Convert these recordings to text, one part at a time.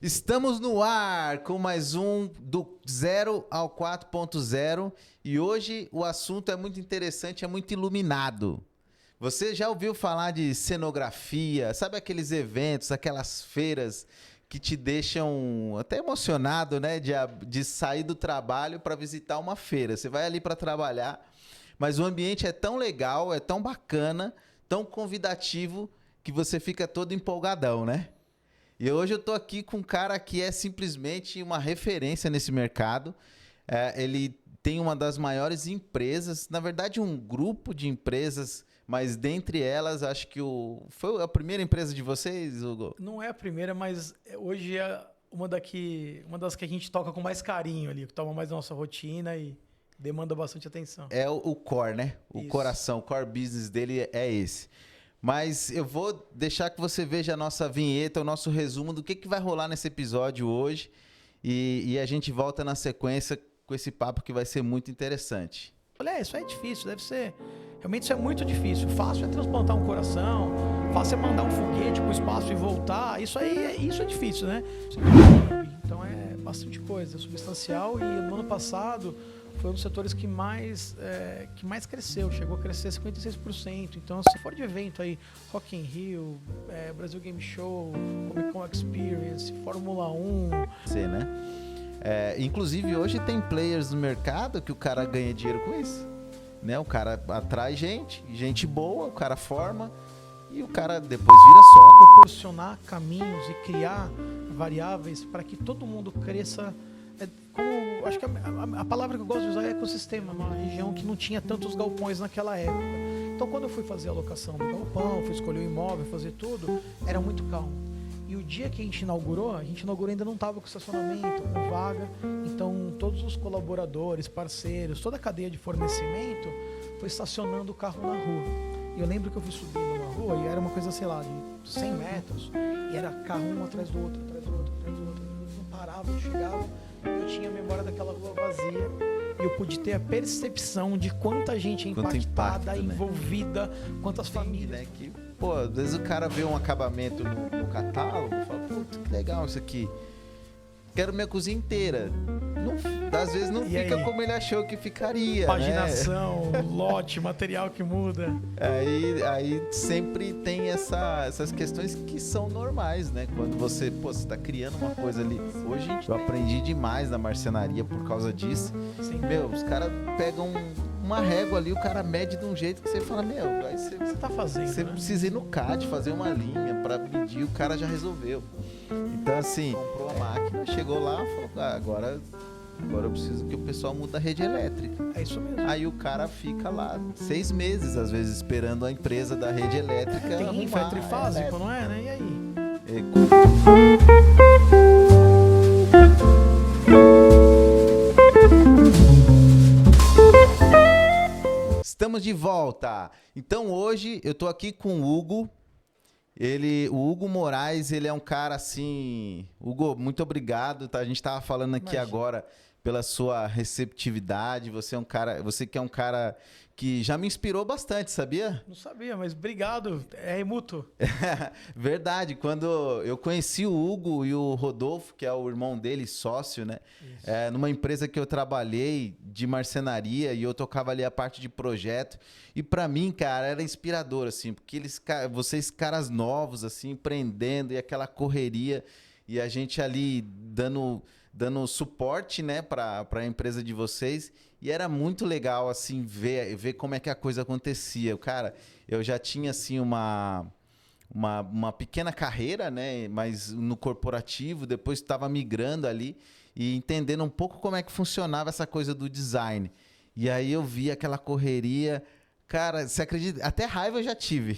Estamos no ar com mais um do 0 ao 4.0 e hoje o assunto é muito interessante, é muito iluminado. Você já ouviu falar de cenografia? Sabe aqueles eventos, aquelas feiras que te deixam até emocionado, né? De sair do trabalho para visitar uma feira. Você vai ali para trabalhar, mas o ambiente é tão legal, é tão bacana, tão convidativo que você fica todo empolgadão, né? E hoje eu tô aqui com um cara que é simplesmente uma referência nesse mercado. Ele tem uma das maiores empresas, na verdade um grupo de empresas, mas dentre elas acho que foi a primeira empresa de vocês, Hugo? Não é a primeira, mas hoje é uma das que a gente toca com mais carinho ali, que toma mais da nossa rotina e demanda bastante atenção. É o core, né? O Isso. coração, o core business dele é esse. Mas eu vou deixar que você veja a nossa vinheta, o nosso resumo do que vai rolar nesse episódio hoje. E a gente volta na sequência com esse papo que vai ser muito interessante. Olha, isso é difícil, deve ser. Realmente isso é muito difícil. Fácil é transplantar um coração, fácil é mandar um foguete para o espaço e voltar. Isso é difícil, né? Então é bastante coisa, é substancial. E no ano passado foi um dos setores que mais cresceu, chegou a crescer 56%. Então, se for de evento aí, Rock in Rio, Brasil Game Show, Comic Con Experience, Fórmula 1... Né? Inclusive, hoje tem players no mercado que o cara ganha dinheiro com isso. Né? O cara atrai gente boa, o cara forma e o cara depois vira só. Proporcionar caminhos e criar variáveis para que todo mundo cresça. Acho que a palavra que eu gosto de usar é ecossistema, uma região que não tinha tantos galpões naquela época. Então, quando eu fui fazer a alocação do galpão, fui escolher o imóvel, fazer tudo, era muito calmo. E o dia que a gente inaugurou ainda não estava com estacionamento, com vaga. Então, todos os colaboradores, parceiros, toda a cadeia de fornecimento foi estacionando o carro na rua. E eu lembro que eu fui subir numa rua e era uma coisa, sei lá, de 100 metros. E era carro um atrás do outro, atrás do outro, atrás do outro. Não parava, não chegava. Eu tinha a memória daquela rua vazia e eu pude ter a percepção de quanta gente é impactada, envolvida, né? Quantas famílias. Né? Que, pô, às vezes o cara vê um acabamento no catálogo e fala, putz, que legal isso aqui. Quero minha cozinha inteira. Às vezes não fica aí, como ele achou que ficaria. Paginação, né? Lote, material que muda. Aí sempre tem essas questões que são normais, né? Quando você está criando uma coisa ali. Hoje eu aprendi demais na marcenaria por causa disso. Sim. Os caras pegam uma régua ali, o cara mede de um jeito que você fala, aí você tá fazendo. Você precisa ir no CAD, fazer uma linha para medir, o cara já resolveu. Então, assim, comprou a máquina, chegou lá, falou, agora eu preciso que o pessoal mude a rede elétrica. É isso mesmo. Aí o cara fica lá 6 meses, às vezes, esperando a empresa da rede elétrica tem infra trifásico, não é, né? E aí? Estamos de volta. Então hoje eu tô aqui com o Hugo. O Hugo Moraes, ele é um cara assim... Hugo, muito obrigado, tá? A gente tava falando aqui agora pela sua receptividade. Você que é um cara que já me inspirou bastante, sabia? Não sabia, mas obrigado. É mútuo. Verdade. Quando eu conheci o Hugo e o Rodolfo, que é o irmão dele, sócio, né? Numa empresa que eu trabalhei de marcenaria e eu tocava ali a parte de projeto. E pra mim, cara, era inspirador, assim, porque vocês caras novos, assim, empreendendo e aquela correria e a gente ali dando suporte, né, para a empresa de vocês. E era muito legal, assim, ver como é que a coisa acontecia. Cara, eu já tinha, assim, uma pequena carreira, né, mas no corporativo, depois estava migrando ali e entendendo um pouco como é que funcionava essa coisa do design. E aí eu vi aquela correria... Cara, você acredita? Até raiva eu já tive.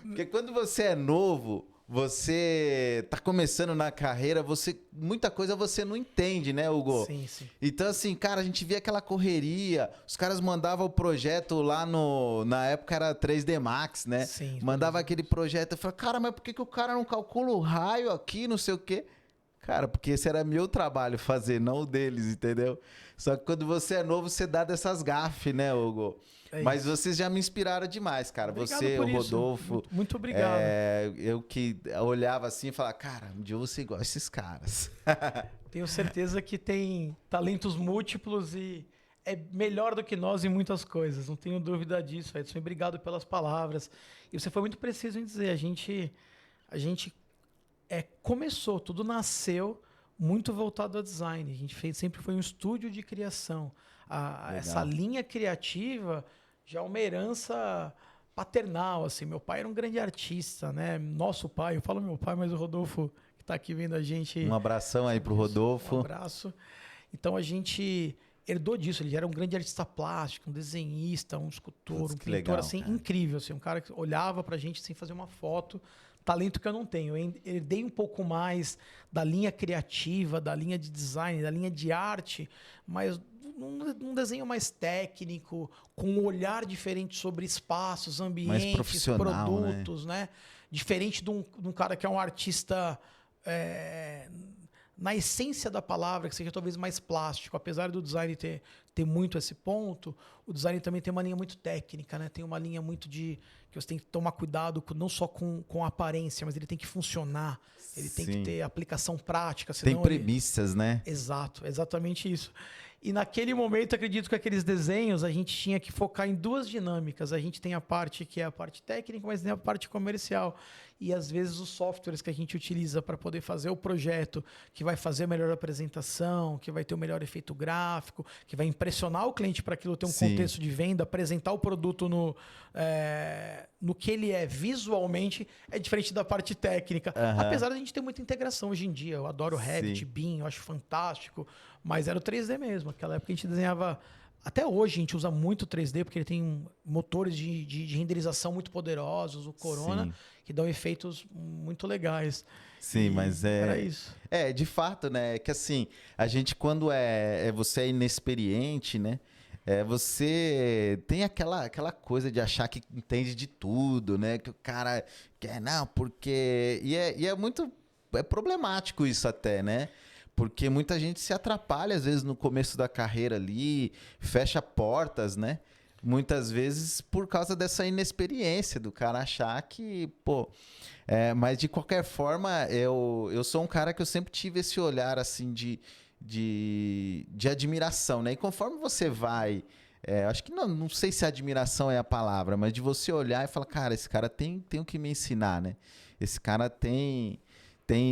Porque quando você é novo... Você tá começando na carreira, muita coisa você não entende, né, Hugo? Sim. Então, assim, cara, a gente via aquela correria, os caras mandavam o projeto lá na época era 3D Max, né? Sim. Mandava aquele projeto, eu falava, cara, mas por que o cara não calcula o raio aqui, não sei o quê? Cara, porque esse era meu trabalho fazer, não o deles, entendeu? Só que quando você é novo, você dá dessas gafes, né, Hugo? Mas vocês já me inspiraram demais, cara. Obrigado Você, por o isso. Rodolfo. Muito obrigado. Eu que olhava assim e falava, cara, um dia eu vou ser igual a esses caras. Tenho certeza que tem talentos múltiplos e é melhor do que nós em muitas coisas. Não tenho dúvida disso, Edson. Obrigado pelas palavras. E você foi muito preciso em dizer. A gente começou, tudo nasceu muito voltado ao design. A gente sempre foi um estúdio de criação. Essa linha criativa já é uma herança paternal, assim. Meu pai era um grande artista, né? Nosso pai, eu falo meu pai, mas o Rodolfo que está aqui vendo a gente. Um abração aí pro Rodolfo. Um abraço. Então a gente herdou disso. Ele era um grande artista plástico, um desenhista, um escultor, um pintor legal, assim cara. incrível, assim, um cara que olhava pra gente sem fazer uma foto. Talento que eu não tenho. Eu herdei um pouco mais da linha criativa, da linha de design, da linha de arte, mas num desenho mais técnico, com um olhar diferente sobre espaços, ambientes, produtos, né? Diferente de um cara que é um artista na essência da palavra, que seja talvez mais plástico. Apesar do design ter muito esse ponto, o design também tem uma linha muito técnica, né? Tem uma linha muito que você tem que tomar cuidado não só com a aparência, mas ele tem que funcionar. Ele tem que ter aplicação prática. Tem premissas, né? Exato, exatamente isso. E naquele momento, acredito que aqueles desenhos, a gente tinha que focar em duas dinâmicas. A gente tem a parte que é a parte técnica, mas tem a parte comercial. E às vezes os softwares que a gente utiliza para poder fazer o projeto, que vai fazer a melhor apresentação, que vai ter o melhor efeito gráfico, que vai impressionar o cliente para aquilo ter um contexto de venda, apresentar o produto no que ele é visualmente, é diferente da parte técnica. Apesar de a gente ter muita integração hoje em dia. Eu adoro Revit, BIM, eu acho fantástico. Mas era o 3D mesmo. Naquela época a gente desenhava... Até hoje a gente usa muito 3D, porque ele tem motores de renderização muito poderosos, o Corona, que dão efeitos muito legais. Sim, mas era isso. De fato, né? É que assim, a gente quando você é inexperiente, né? Você tem aquela coisa de achar que entende de tudo, né? Que o cara quer, não, porque... E é muito... É problemático isso até, né? Porque muita gente se atrapalha, às vezes, no começo da carreira ali, fecha portas, né? Muitas vezes por causa dessa inexperiência, do cara achar que, pô... mas, de qualquer forma, eu sou um cara que eu sempre tive esse olhar, assim, de admiração, né? E conforme você vai... acho que não sei se admiração é a palavra, mas de você olhar e falar, cara, esse cara tem o que me ensinar, né? Esse cara tem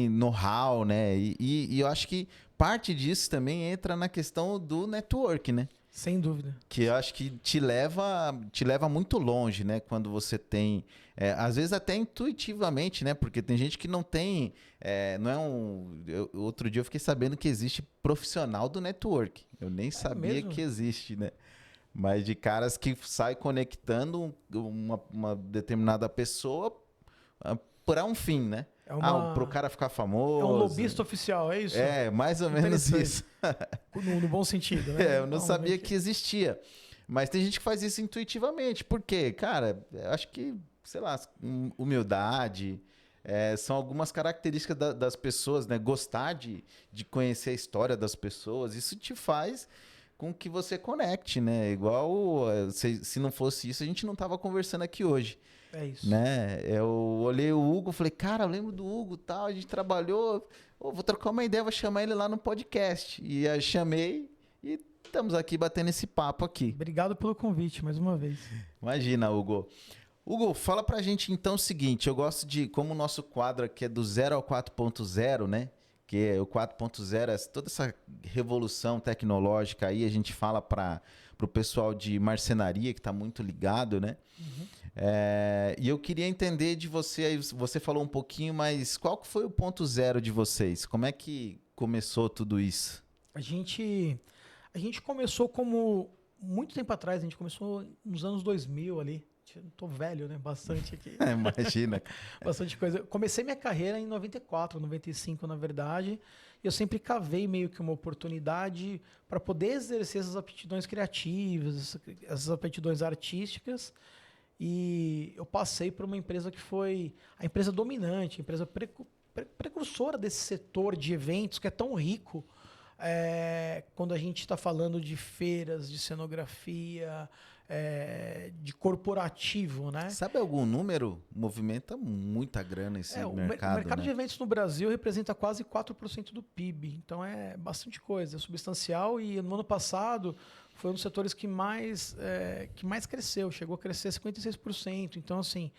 know-how, né? E eu acho que parte disso também entra na questão do network, né? Sem dúvida. Que eu acho que te leva muito longe, né? Quando você tem... às vezes até intuitivamente, né? Porque tem gente que não tem... não é outro dia eu fiquei sabendo que existe profissional do network. Eu nem sabia mesmo? Que existe, né? Mas de caras que saem conectando uma determinada pessoa para um fim, né? Pro cara ficar famoso. É um lobista oficial, é isso? Mais ou menos isso. No bom sentido, né? Eu não sabia que existia. Mas tem gente que faz isso intuitivamente. Por quê? Cara, eu acho que, sei lá, humildade, são algumas características das pessoas, né? Gostar de conhecer a história das pessoas, isso te faz com que você conecte, né? Igual, se não fosse isso, a gente não tava conversando aqui hoje. É isso. Né? Eu olhei o Hugo, falei, cara, eu lembro do Hugo, tal, a gente trabalhou, vou trocar uma ideia, vou chamar ele lá no podcast. E eu chamei e estamos aqui batendo esse papo aqui. Obrigado pelo convite, mais uma vez. Imagina, Hugo. Hugo, fala pra gente então o seguinte, eu gosto de, como o nosso quadro aqui é do 0 ao 4.0, né? Que é o 4.0, toda essa revolução tecnológica aí, a gente fala pro pessoal de marcenaria, que está muito ligado, né? Uhum. E eu queria entender de você, aí você falou um pouquinho, mas qual que foi o ponto zero de vocês? Como é que começou tudo isso? A gente começou como... Muito tempo atrás, a gente começou nos anos 2000 ali. Tô velho, né? Bastante aqui. Imagina. Bastante coisa. Comecei minha carreira em 94, 95, na verdade. E eu sempre cavei meio que uma oportunidade para poder exercer essas aptidões criativas, essas aptidões artísticas. E eu passei por uma empresa que foi a empresa dominante, a empresa precursora desse setor de eventos que é tão rico. Quando a gente está falando de feiras, de cenografia, de corporativo, né? Sabe algum número? Movimenta muita grana esse mercado, O mercado né? de eventos no Brasil representa quase 4% do PIB. Então é bastante coisa, é substancial. E no ano passado foi um dos setores que mais cresceu, chegou a crescer 56%. Então, assim,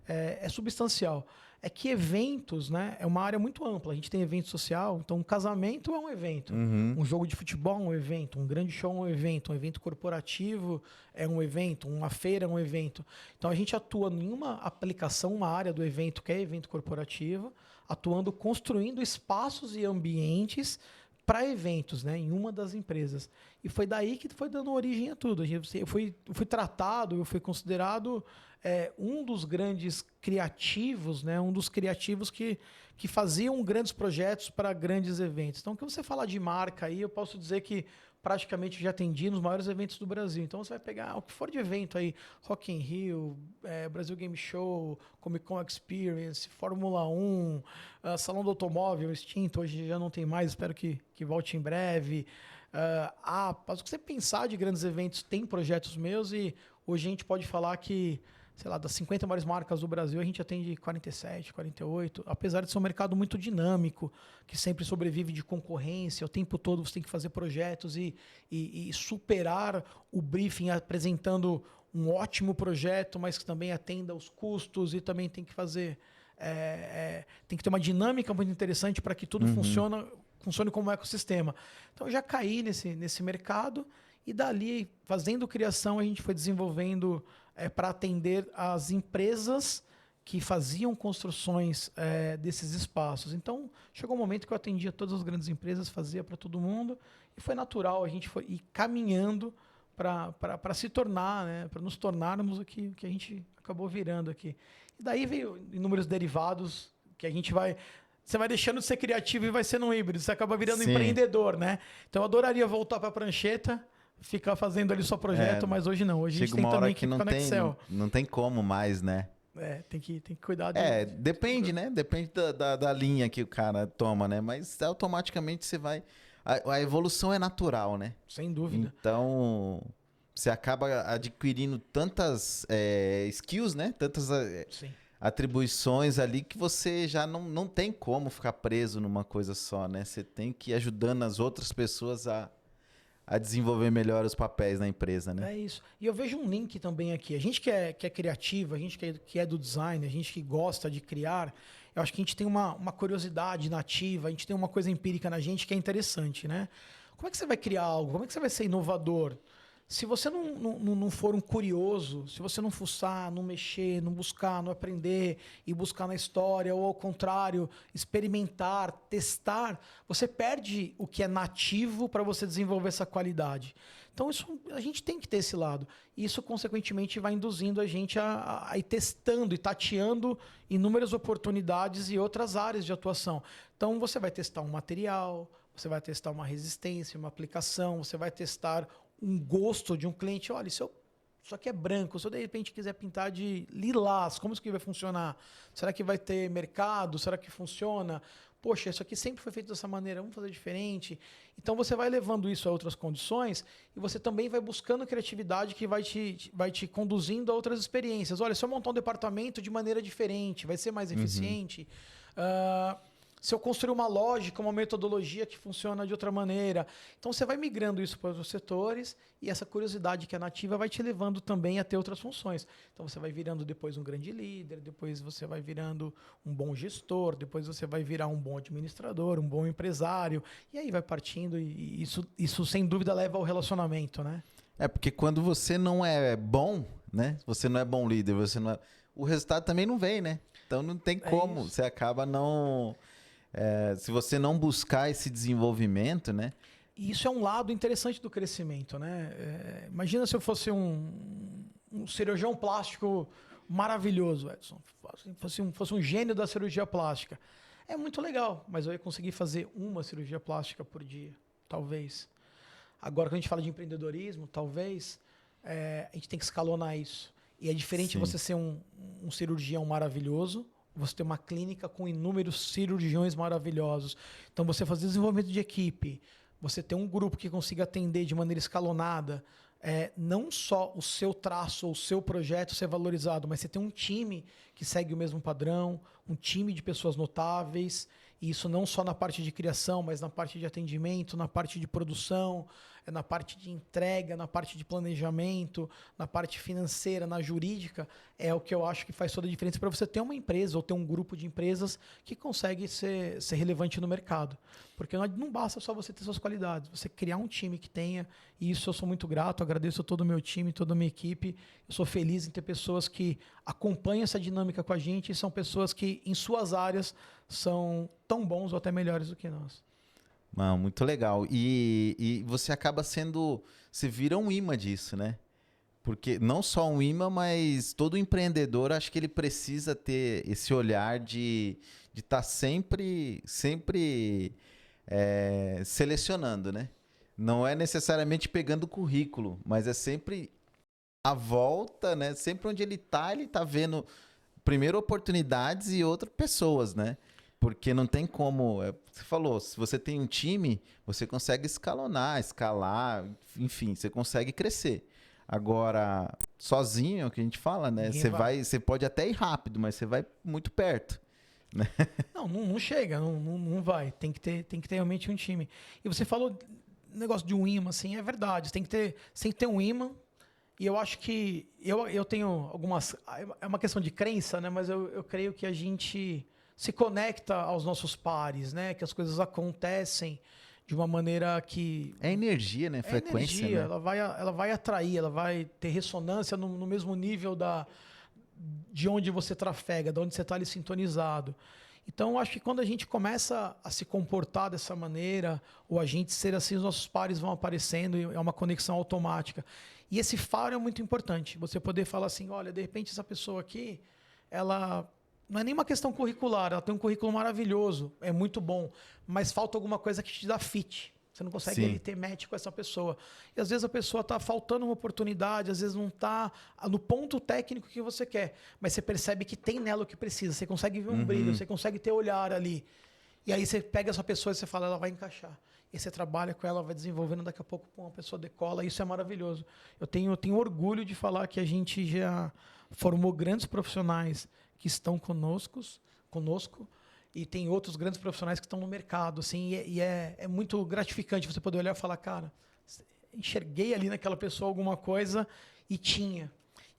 é substancial. É que eventos, né, é uma área muito ampla. A gente tem evento social, então um casamento é um evento, um jogo de futebol é um evento, um grande show é um evento corporativo é um evento, uma feira é um evento. Então a gente atua em uma aplicação, uma área do evento que é evento corporativo, atuando, construindo espaços e ambientes para eventos, né, em uma das empresas. E foi daí que foi dando origem a tudo. Eu fui tratado, eu fui considerado um dos grandes criativos, né, um dos criativos que faziam grandes projetos para grandes eventos. Então, quando você fala de marca aí, eu posso dizer que praticamente já atendi nos maiores eventos do Brasil. Então, você vai pegar o que for de evento aí, Rock in Rio, Brasil Game Show, Comic Con Experience, Fórmula 1, Salão do Automóvel extinto, hoje já não tem mais, espero que volte em breve. O que você pensar de grandes eventos, tem projetos meus e hoje a gente pode falar que, sei lá, das 50 maiores marcas do Brasil, a gente atende 47, 48, apesar de ser um mercado muito dinâmico, que sempre sobrevive de concorrência, o tempo todo você tem que fazer projetos e superar o briefing apresentando um ótimo projeto, mas que também atenda aos custos e também tem que fazer... tem que ter uma dinâmica muito interessante para que tudo funcione como um ecossistema. Então, eu já caí nesse mercado e dali, fazendo criação, a gente foi desenvolvendo para atender as empresas que faziam construções desses espaços. Então, chegou um momento que eu atendia todas as grandes empresas, fazia para todo mundo, e foi natural, a gente foi ir caminhando para se tornar, né, para nos tornarmos o que a gente acabou virando aqui. E daí veio inúmeros derivados que a gente vai... Você vai deixando de ser criativo e vai sendo um híbrido, você acaba virando empreendedor, né? Então, eu adoraria voltar para a prancheta, ficar fazendo ali só projeto, mas hoje não. Hoje a gente tem também que ficar no Excel. Não tem como mais, né? Tem que cuidar depende, né? Depende da linha que o cara toma, né? Mas automaticamente você vai... A evolução é natural, né? Sem dúvida. Então, você acaba adquirindo tantas skills, né? Tantas atribuições ali que você já não tem como ficar preso numa coisa só, né? Você tem que ir ajudando as outras pessoas a desenvolver melhor os papéis na empresa, né? É isso. E eu vejo um link também aqui. A gente que é criativo, a gente que é do design, a gente que gosta de criar, eu acho que a gente tem uma curiosidade nativa, a gente tem uma coisa empírica na gente que é interessante, né? Como é que você vai criar algo? Como é que você vai ser inovador? Se você não for um curioso, se você não fuçar, não mexer, não buscar, não aprender e buscar na história, ou ao contrário, experimentar, testar, você perde o que é nativo para você desenvolver essa qualidade. Então, a gente tem que ter esse lado. E isso, consequentemente, vai induzindo a gente a ir testando e tateando inúmeras oportunidades e outras áreas de atuação. Então, você vai testar um material, você vai testar uma resistência, uma aplicação, você vai testar um gosto de um cliente. Olha, isso aqui é branco, se eu de repente quiser pintar de lilás, como isso aqui vai funcionar? Será que vai ter mercado? Será que funciona? Poxa, isso aqui sempre foi feito dessa maneira, vamos fazer diferente. Então você vai levando isso a outras condições e você também vai buscando criatividade que vai te conduzindo a outras experiências. Olha, se eu montar um departamento de maneira diferente, vai ser mais eficiente. Se eu construir uma lógica, uma metodologia que funciona de outra maneira. Então, você vai migrando isso para os setores e essa curiosidade que é nativa vai te levando também a ter outras funções. Então, você vai virando depois um grande líder, depois você vai virando um bom gestor, depois você vai virar um bom administrador, um bom empresário. E aí vai partindo e isso sem dúvida leva ao relacionamento, né? Porque quando você não é bom, né? Você não é bom líder, o resultado também não vem, né? Então, não tem como. Você acaba não... se você não buscar esse desenvolvimento, né? E isso é um lado interessante do crescimento, né? Imagina se eu fosse um cirurgião plástico maravilhoso, Edson. Fosse um gênio da cirurgia plástica. É muito legal, mas eu ia conseguir fazer uma cirurgia plástica por dia, talvez. Agora, quando a gente fala de empreendedorismo, talvez a gente tem que escalonar isso. E é diferente você ser um cirurgião maravilhoso, você ter uma clínica com inúmeros cirurgiões maravilhosos. Então, você fazer desenvolvimento de equipe, você ter um grupo que consiga atender de maneira escalonada, não só o seu traço, o seu projeto ser valorizado, mas você tem um time que segue o mesmo padrão, um time de pessoas notáveis, e isso não só na parte de criação, mas na parte de atendimento, na parte de produção, na parte de entrega, na parte de planejamento, na parte financeira, na jurídica, é o que eu acho que faz toda a diferença para você ter uma empresa ou ter um grupo de empresas que consegue ser relevante no mercado. Porque não basta só você ter suas qualidades, você criar um time que tenha, e isso eu sou muito grato, agradeço a todo o meu time, toda a minha equipe, eu sou feliz em ter pessoas que acompanham essa dinâmica com a gente e são pessoas que, em suas áreas, são tão bons ou até melhores do que nós. Não, muito legal. E você acaba sendo... Você vira um imã disso, né? Porque não só um imã, mas todo empreendedor, acho que ele precisa ter esse olhar de estar sempre selecionando, né? Não é necessariamente pegando o currículo, mas é sempre a volta, né? Sempre onde ele tá vendo primeiro oportunidades e outras pessoas, né? Porque não tem como... Você falou, se você tem um time, você consegue escalar, enfim, você consegue crescer. Agora, sozinho, é o que a gente fala, né? Você pode até ir rápido, mas você vai muito perto. Né? Não chega, não vai. Tem que ter realmente um time. E você falou negócio de um imã, assim, é verdade. Você tem que ter um imã. E eu acho que... Eu tenho algumas... É uma questão de crença, né? Mas eu creio que a gente se conecta aos nossos pares, né? Que as coisas acontecem de uma maneira que... É energia, né? Frequência, energia, né? Ela vai atrair, ela vai ter ressonância no mesmo nível de onde você trafega, de onde você está ali sintonizado. Então, eu acho que quando a gente começa a se comportar dessa maneira, ou a gente ser assim, os nossos pares vão aparecendo e é uma conexão automática. E esse faro é muito importante. Você poder falar assim, olha, de repente essa pessoa aqui, ela... Não é nem uma questão curricular, ela tem um currículo maravilhoso, é muito bom, mas falta alguma coisa que te dá fit. Você não consegue ali ter match com essa pessoa. E às vezes a pessoa está faltando uma oportunidade, às vezes não está no ponto técnico que você quer, mas você percebe que tem nela o que precisa, você consegue ver um brilho, você consegue ter olhar ali. E aí você pega essa pessoa e você fala, ela vai encaixar. E você trabalha com ela, vai desenvolvendo, daqui a pouco uma pessoa decola, isso é maravilhoso. Eu tenho orgulho de falar que a gente já formou grandes profissionais que estão conosco, e tem outros grandes profissionais que estão no mercado, assim, e é muito gratificante você poder olhar e falar, cara, enxerguei ali naquela pessoa alguma coisa e tinha.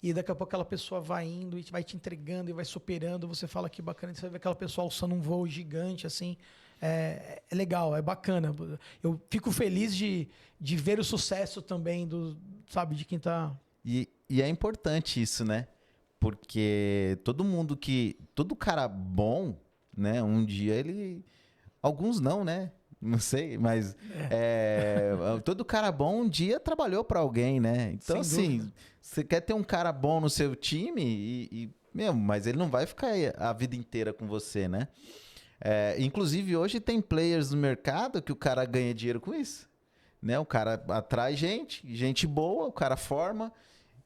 E daqui a pouco aquela pessoa vai indo e vai te entregando e vai superando, você fala que bacana, você vai ver aquela pessoa alçando um voo gigante, assim, é legal, é bacana. Eu fico feliz de ver o sucesso também de quem tá... E é importante isso, né? Porque todo cara bom, né? Um dia ele... Alguns não, né? Não sei, mas todo cara bom um dia trabalhou para alguém, né? Então, assim, você quer ter um cara bom no seu time mas ele não vai ficar a vida inteira com você, né? Inclusive, hoje tem players no mercado que o cara ganha dinheiro com isso, né? O cara atrai gente boa, o cara forma...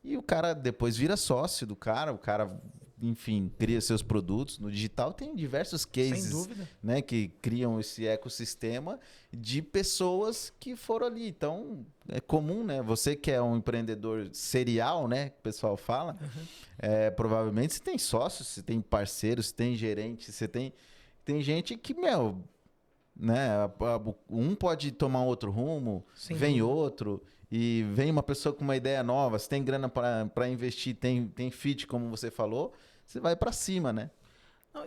E o cara depois vira sócio do cara, o cara, enfim, cria seus produtos. No digital tem diversos cases, né, que criam esse ecossistema de pessoas que foram ali. Então, é comum, né? Você que é um empreendedor serial, né, que o pessoal fala, provavelmente você tem sócios, você tem parceiros, você tem gerente, você tem gente que, né, um pode tomar outro rumo, vem outro... E vem uma pessoa com uma ideia nova, você tem grana para investir, tem fit, como você falou, você vai para cima, né? Não,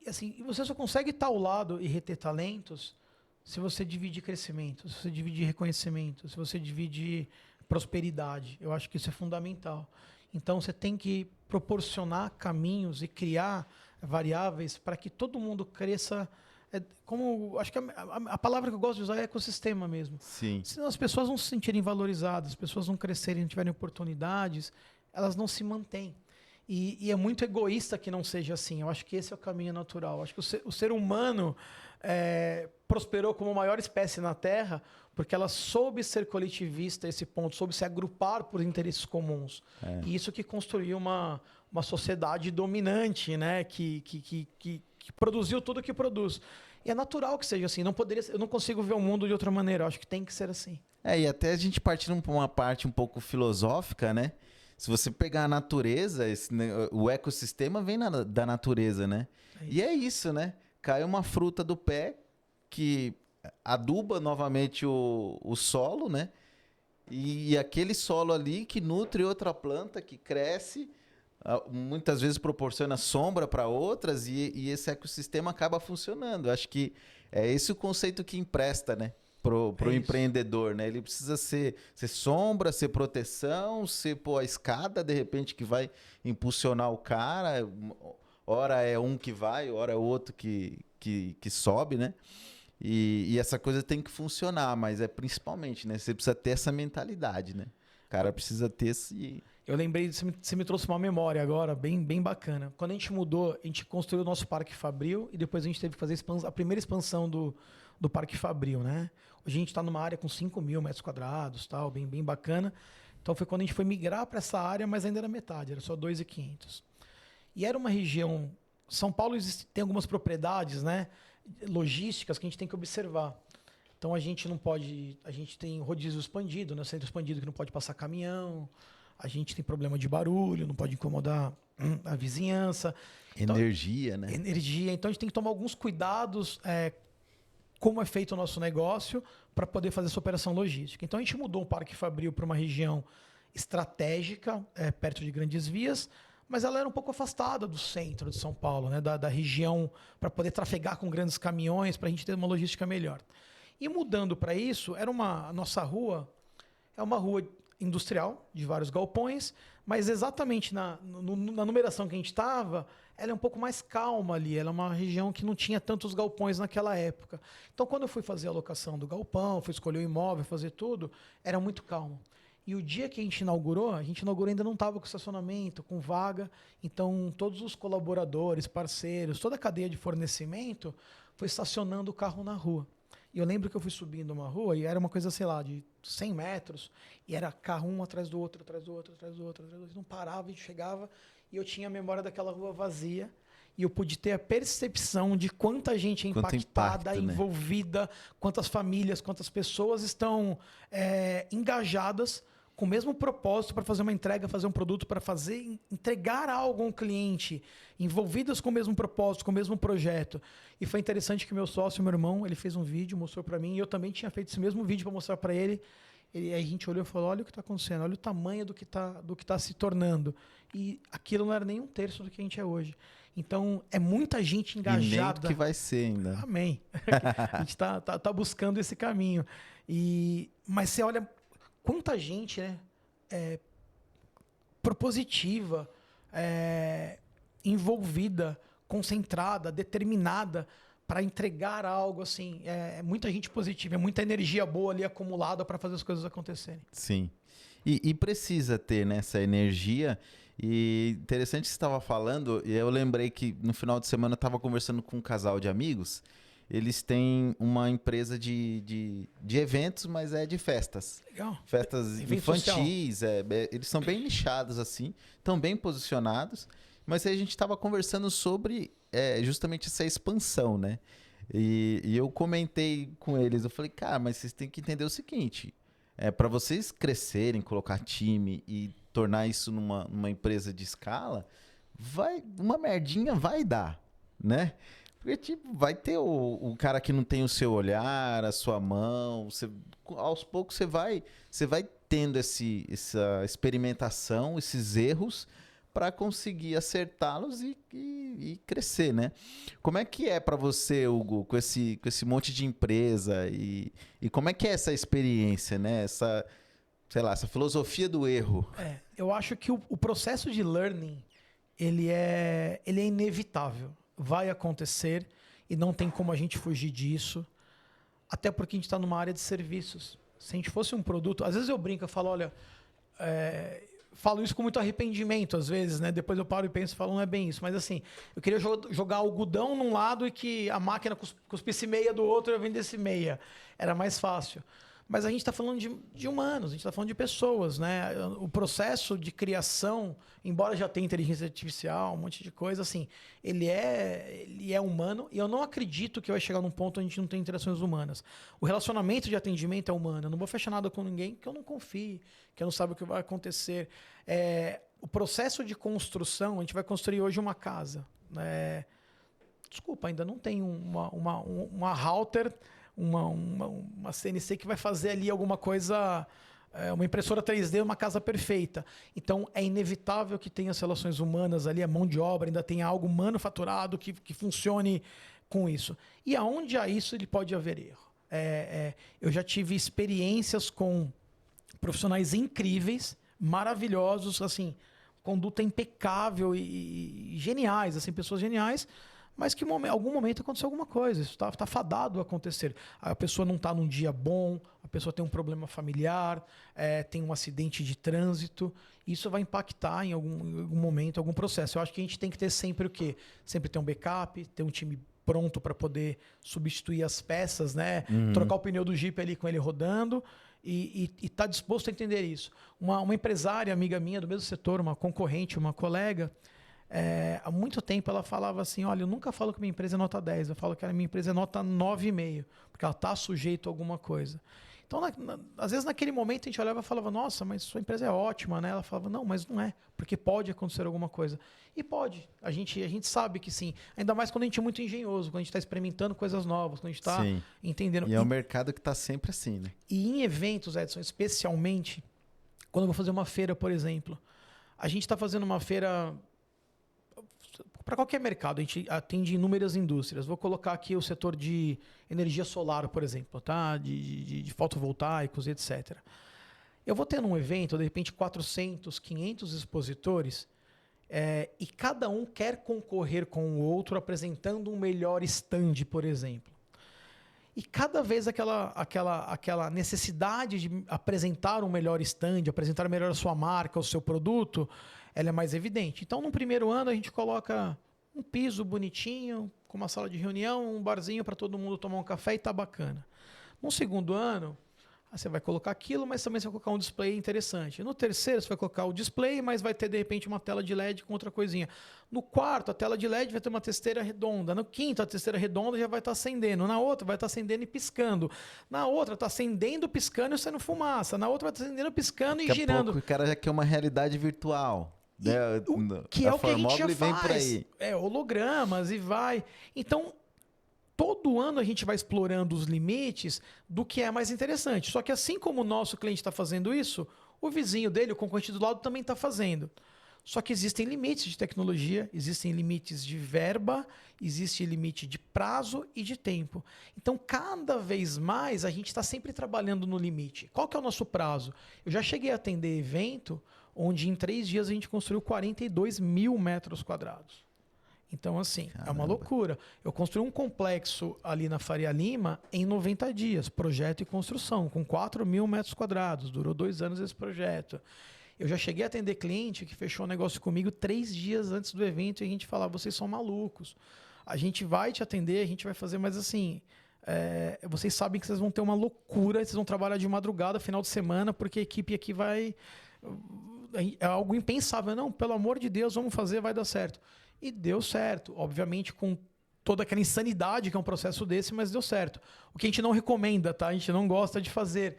assim, você só consegue estar ao lado e reter talentos se você dividir crescimento, se você dividir reconhecimento, se você dividir prosperidade. Eu acho que isso é fundamental. Então, você tem que proporcionar caminhos e criar variáveis para que todo mundo cresça. Acho que a palavra que eu gosto de usar é ecossistema mesmo. Sim. Se as pessoas não se sentirem valorizadas, as pessoas não crescerem, não tiverem oportunidades, elas não se mantêm. E é muito egoísta que não seja assim. Eu acho que esse é o caminho natural. Eu acho que o ser humano prosperou como a maior espécie na Terra porque ela soube ser coletivista a esse ponto, soube se agrupar por interesses comuns. E isso que construiu uma sociedade dominante, né? que produziu tudo o que produz. E é natural que seja assim. Eu não consigo ver o mundo de outra maneira. Eu acho que tem que ser assim. E até a gente partindo para uma parte um pouco filosófica, né? Se você pegar a natureza, o ecossistema vem da natureza, né? E é isso, né? Cai uma fruta do pé que aduba novamente o solo, né? E aquele solo ali que nutre outra planta, que cresce, muitas vezes proporciona sombra para outras e esse ecossistema acaba funcionando. Acho que é esse o conceito que empresta, né? Pro empreendedor, né? Ele precisa ser sombra, ser proteção, ser a escada, de repente, que vai impulsionar o cara. Ora é um que vai, ora é outro que sobe, né? E essa coisa tem que funcionar, mas é principalmente, né? Você precisa ter essa mentalidade, né? O cara precisa ter esse... Eu lembrei, você me trouxe uma memória agora, bem bacana. Quando a gente mudou, a gente construiu o nosso Parque Fabril e depois a gente teve que fazer a primeira expansão do Parque Fabril, né? Hoje a gente está numa área com 5 mil metros quadrados, tal, bem bacana. Então foi quando a gente foi migrar para essa área, mas ainda era metade, era só 2.500. E era uma região... São Paulo tem algumas propriedades, né, logísticas que a gente tem que observar. Então a gente não pode... A gente tem rodízio expandido, né, centro expandido que não pode passar caminhão. A gente tem problema de barulho, não pode incomodar a vizinhança. Energia, né? Energia. Então a gente tem que tomar alguns cuidados... como é feito o nosso negócio para poder fazer essa operação logística. Então, a gente mudou o Parque Fabril para uma região estratégica, perto de grandes vias, mas ela era um pouco afastada do centro de São Paulo, né? da região, para poder trafegar com grandes caminhões, para a gente ter uma logística melhor. E mudando para isso, a nossa rua é uma rua industrial, de vários galpões, mas exatamente na numeração que a gente estava, ela é um pouco mais calma ali. Ela é uma região que não tinha tantos galpões naquela época. Então, quando eu fui fazer a locação do galpão, fui escolher o imóvel, fazer tudo, era muito calmo. E o dia que a gente inaugurou ainda não estava com estacionamento, com vaga. Então, todos os colaboradores, parceiros, toda a cadeia de fornecimento foi estacionando o carro na rua. E eu lembro que eu fui subindo uma rua e era uma coisa, sei lá, de 100 metros. E era carro um atrás do outro, atrás do outro, atrás do outro, atrás do outro. Não parava, a gente chegava e eu tinha a memória daquela rua vazia. E eu pude ter a percepção de quanta gente é impactada, envolvida, né? Quantas famílias, quantas pessoas estão engajadas com o mesmo propósito para fazer uma entrega, fazer um produto, para entregar algo a um cliente, envolvidas com o mesmo propósito, com o mesmo projeto. E foi interessante que meu sócio, meu irmão, ele fez um vídeo, mostrou para mim, e eu também tinha feito esse mesmo vídeo para mostrar para ele. E aí a gente olhou e falou, olha o que está acontecendo, olha o tamanho do que tá se tornando. E aquilo não era nem um terço do que a gente é hoje. Então, é muita gente engajada. E nem do que vai ser ainda. Amém. A gente tá buscando esse caminho. Mas você olha quanta gente, né, propositiva, envolvida, concentrada, determinada para entregar algo assim. Muita gente positiva, é muita energia boa ali acumulada para fazer as coisas acontecerem. Sim. E precisa ter, né, essa energia. E interessante que você estava falando, e eu lembrei que no final de semana eu estava conversando com um casal de amigos. Eles têm uma empresa de eventos, mas é de festas. Legal. Festas infantis. Eles são bem nichados, assim, estão bem posicionados. Mas aí a gente estava conversando sobre justamente essa expansão, né? E eu comentei com eles, eu falei, cara, mas vocês têm que entender o seguinte, para vocês crescerem, colocar time e tornar isso numa empresa de escala, uma merdinha vai dar, né? Porque, tipo, vai ter o cara que não tem o seu olhar, a sua mão. Aos poucos você vai tendo essa experimentação, esses erros, para conseguir acertá-los e crescer, né? Como é que é para você, Hugo, com esse monte de empresa? E como é que é essa experiência, né? Essa filosofia do erro. Eu acho que o processo de learning, ele é inevitável. Vai acontecer e não tem como a gente fugir disso, até porque a gente está numa área de serviços. Se a gente fosse um produto... Às vezes eu brinco, eu falo, olha... falo isso com muito arrependimento, às vezes, né? Depois eu paro e penso e falo, não é bem isso. Mas assim, eu queria jogar algodão num lado e que a máquina cuspisse meia do outro e eu vendesse meia. Era mais fácil. Mas a gente está falando de humanos, a gente está falando de pessoas, né? O processo de criação, embora já tenha inteligência artificial, um monte de coisa, assim, ele é humano, e eu não acredito que vai chegar num ponto onde a gente não tem interações humanas. O relacionamento de atendimento é humano. Eu não vou fechar nada com ninguém que eu não confie, que eu não sabe o que vai acontecer. O processo de construção, a gente vai construir hoje uma casa, né? Desculpa, ainda não tem uma router, uma CNC que vai fazer ali alguma coisa, uma impressora 3D, uma casa perfeita. Então, é inevitável que tenha as relações humanas ali, a mão de obra, ainda tenha algo manufaturado que funcione com isso. E aonde há isso, ele pode haver erro. Eu já tive experiências com profissionais incríveis, maravilhosos, assim, conduta impecável e geniais, assim, pessoas geniais, mas que em algum momento aconteceu alguma coisa, isso está fadado a acontecer. A pessoa não está num dia bom, a pessoa tem um problema familiar, tem um acidente de trânsito, isso vai impactar em algum momento, algum processo. Eu acho que a gente tem que ter sempre o quê? Sempre ter um backup, ter um time pronto para poder substituir as peças, né? Trocar o pneu do Jeep ali com ele rodando e tá disposto a entender isso. Uma empresária, amiga minha do mesmo setor, uma concorrente, uma colega, há muito tempo ela falava assim, olha, eu nunca falo que minha empresa é nota 10, eu falo que a minha empresa é nota 9,5, porque ela está sujeita a alguma coisa. Então, às vezes naquele momento a gente olhava e falava, nossa, mas sua empresa é ótima, né? Ela falava, não, mas não é, porque pode acontecer alguma coisa. E pode, a gente sabe que sim, ainda mais quando a gente é muito engenhoso, quando a gente está experimentando coisas novas, quando a gente está entendendo. E é um mercado que está sempre assim, né? E em eventos, Edson, especialmente, quando eu vou fazer uma feira, por exemplo, a gente está fazendo uma feira para qualquer mercado, a gente atende inúmeras indústrias. Vou colocar aqui o setor de energia solar, por exemplo, tá? de fotovoltaicos, etc. Eu vou ter num evento, de repente, 400, 500 expositores, e cada um quer concorrer com o outro apresentando um melhor stand, por exemplo. E cada vez aquela necessidade de apresentar um melhor stand, apresentar melhor a sua marca, o seu produto, ela é mais evidente. Então, no primeiro ano, a gente coloca um piso bonitinho, com uma sala de reunião, um barzinho para todo mundo tomar um café e tá bacana. No segundo ano, você vai colocar aquilo, mas também você vai colocar um display interessante. No terceiro, você vai colocar o display, mas vai ter, de repente, uma tela de LED com outra coisinha. No quarto, a tela de LED vai ter uma testeira redonda. No quinto, a testeira redonda já vai estar acendendo. Na outra, vai estar acendendo e piscando. Na outra, está acendendo, piscando e saindo fumaça. Na outra, vai estar acendendo, piscando e girando. Pouco, o cara já quer uma realidade virtual. Que é o que a gente já vem por faz. aí. Hologramas e vai. Então, todo ano a gente vai explorando os limites do que é mais interessante. Só que assim como o nosso cliente está fazendo isso, o vizinho dele, o concorrente do lado, também está fazendo. Só que existem limites de tecnologia, existem limites de verba, existe limite de prazo e de tempo. Então, cada vez mais, a gente está sempre trabalhando no limite. Qual que é o nosso prazo? Eu já cheguei a atender evento onde em 3 dias a gente construiu 42 mil metros quadrados. Então, assim, Caramba. É uma loucura. Eu construí um complexo ali na Faria Lima em 90 dias, projeto e construção, com 4 mil metros quadrados. Durou 2 anos esse projeto. Eu já cheguei a atender cliente que fechou um negócio comigo 3 dias antes do evento e a gente falava, vocês são malucos. A gente vai te atender, a gente vai fazer, mas assim, vocês sabem que vocês vão ter uma loucura, vocês vão trabalhar de madrugada, final de semana, porque a equipe aqui vai... É algo impensável. Não, pelo amor de Deus, vamos fazer, vai dar certo. E deu certo, obviamente com toda aquela insanidade que é um processo desse, mas deu certo. O que a gente não recomenda, tá? A gente não gosta de fazer.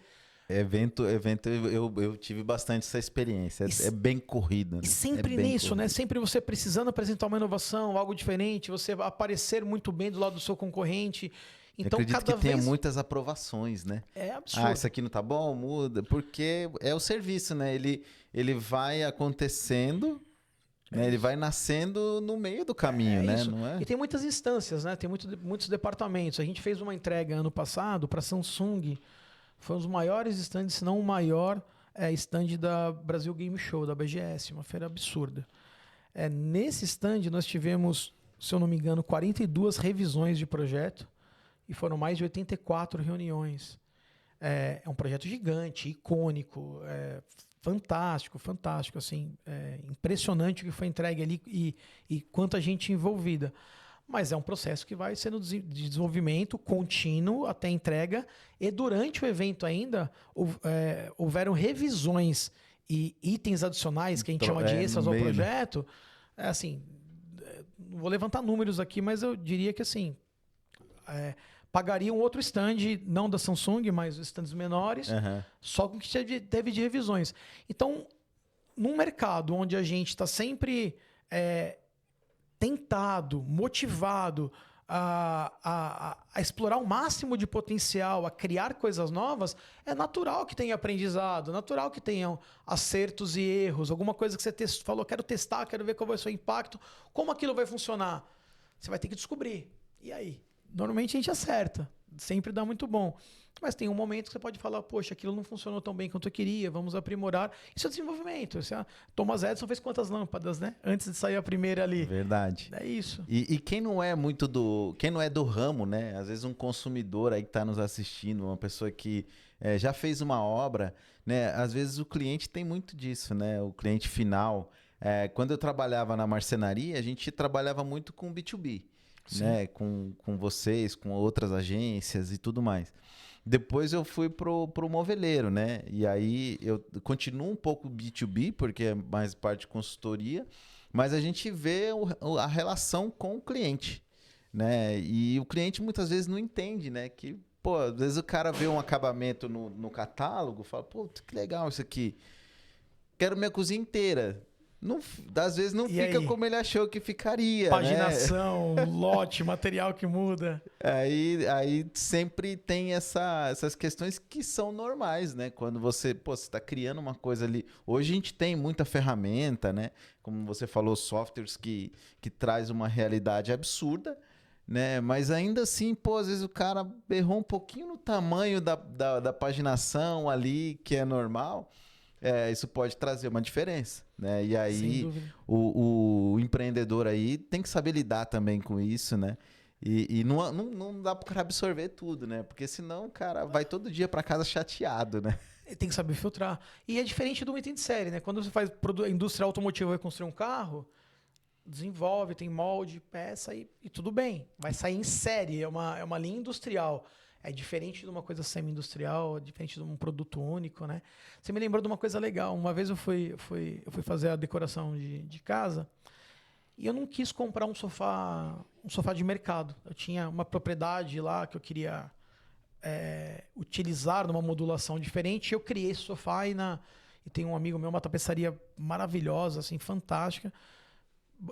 Evento eu tive bastante essa experiência. É bem corrido. Né? E sempre nisso, corrido. Né? Sempre você precisando apresentar uma inovação, algo diferente, você aparecer muito bem do lado do seu concorrente. Então, eu acredito que tenha muitas aprovações, né? É absurdo. Isso aqui não tá bom, muda. Porque é o serviço, né? Ele vai acontecendo, né? Ele vai nascendo no meio do caminho, né? Não é? E tem muitas instâncias, né? Tem muitos departamentos. A gente fez uma entrega ano passado para a Samsung. Foi um dos maiores stands, se não o maior stand da Brasil Game Show, da BGS. Uma feira absurda. Nesse stand nós tivemos, se eu não me engano, 42 revisões de projeto. E foram mais de 84 reuniões. É um projeto gigante, icônico, fantástico, assim, impressionante o que foi entregue ali e quanta gente envolvida. mas é um processo que vai sendo de desenvolvimento contínuo até a entrega, e durante o evento ainda houveram revisões e itens adicionais, que a gente chama de extras ao projeto. Assim, não vou levantar números aqui, mas eu diria que assim, pagariam outro stand, não da Samsung, mas os stands menores, só com o que teve de revisões. Então, num mercado onde a gente está sempre tentado, motivado a explorar o máximo de potencial, a criar coisas novas, é natural que tenha aprendizado, natural que tenham acertos e erros, alguma coisa que você falou, quero testar, quero ver qual vai ser o impacto, como aquilo vai funcionar. Você vai ter que descobrir. E aí? Normalmente a gente acerta, sempre dá muito bom. Mas tem um momento que você pode falar, poxa, aquilo não funcionou tão bem quanto eu queria, vamos aprimorar. Isso é desenvolvimento. Thomas Edison fez quantas lâmpadas, né? Antes de sair a primeira ali. Verdade. É isso. E quem não é quem não é do ramo, né? Às vezes um consumidor aí que está nos assistindo, uma pessoa que já fez uma obra, né? Às vezes o cliente tem muito disso, né? O cliente final. Quando eu trabalhava na marcenaria, a gente trabalhava muito com B2B, né? Com vocês, com outras agências e tudo mais. Depois eu fui pro moveleiro, né? E aí eu continuo um pouco B2B, porque é mais parte de consultoria, mas a gente vê a relação com o cliente, né? E o cliente muitas vezes não entende, né? Que, pô, às vezes o cara vê um acabamento no catálogo, fala, pô, que legal isso aqui. Quero minha cozinha inteira. Não, às vezes não fica como ele achou que ficaria. Paginação, né? Lote, material que muda. Aí sempre tem essas questões que são normais, né? Quando você está criando uma coisa ali. Hoje a gente tem muita ferramenta, né? Como você falou, softwares que traz uma realidade absurda, né? Mas ainda assim, às vezes o cara errou um pouquinho no tamanho da paginação ali, que é normal. Isso pode trazer uma diferença, né? E aí o empreendedor aí tem que saber lidar também com isso, né? E não dá para o cara absorver tudo, né? Porque senão o cara vai todo dia para casa chateado, né? Tem que saber filtrar. E é diferente do item de série, né? Quando você faz indústria automotiva, vai construir um carro, desenvolve, tem molde, peça e tudo bem. Vai sair em série, é uma linha industrial. É diferente de uma coisa semi-industrial, é diferente de um produto único, né? Você me lembrou de uma coisa legal. Uma vez eu fui fazer a decoração de casa e eu não quis comprar um sofá de mercado. Eu tinha uma propriedade lá que eu queria utilizar numa modulação diferente. Eu criei esse sofá e tem um amigo meu, uma tapeçaria maravilhosa, assim, fantástica.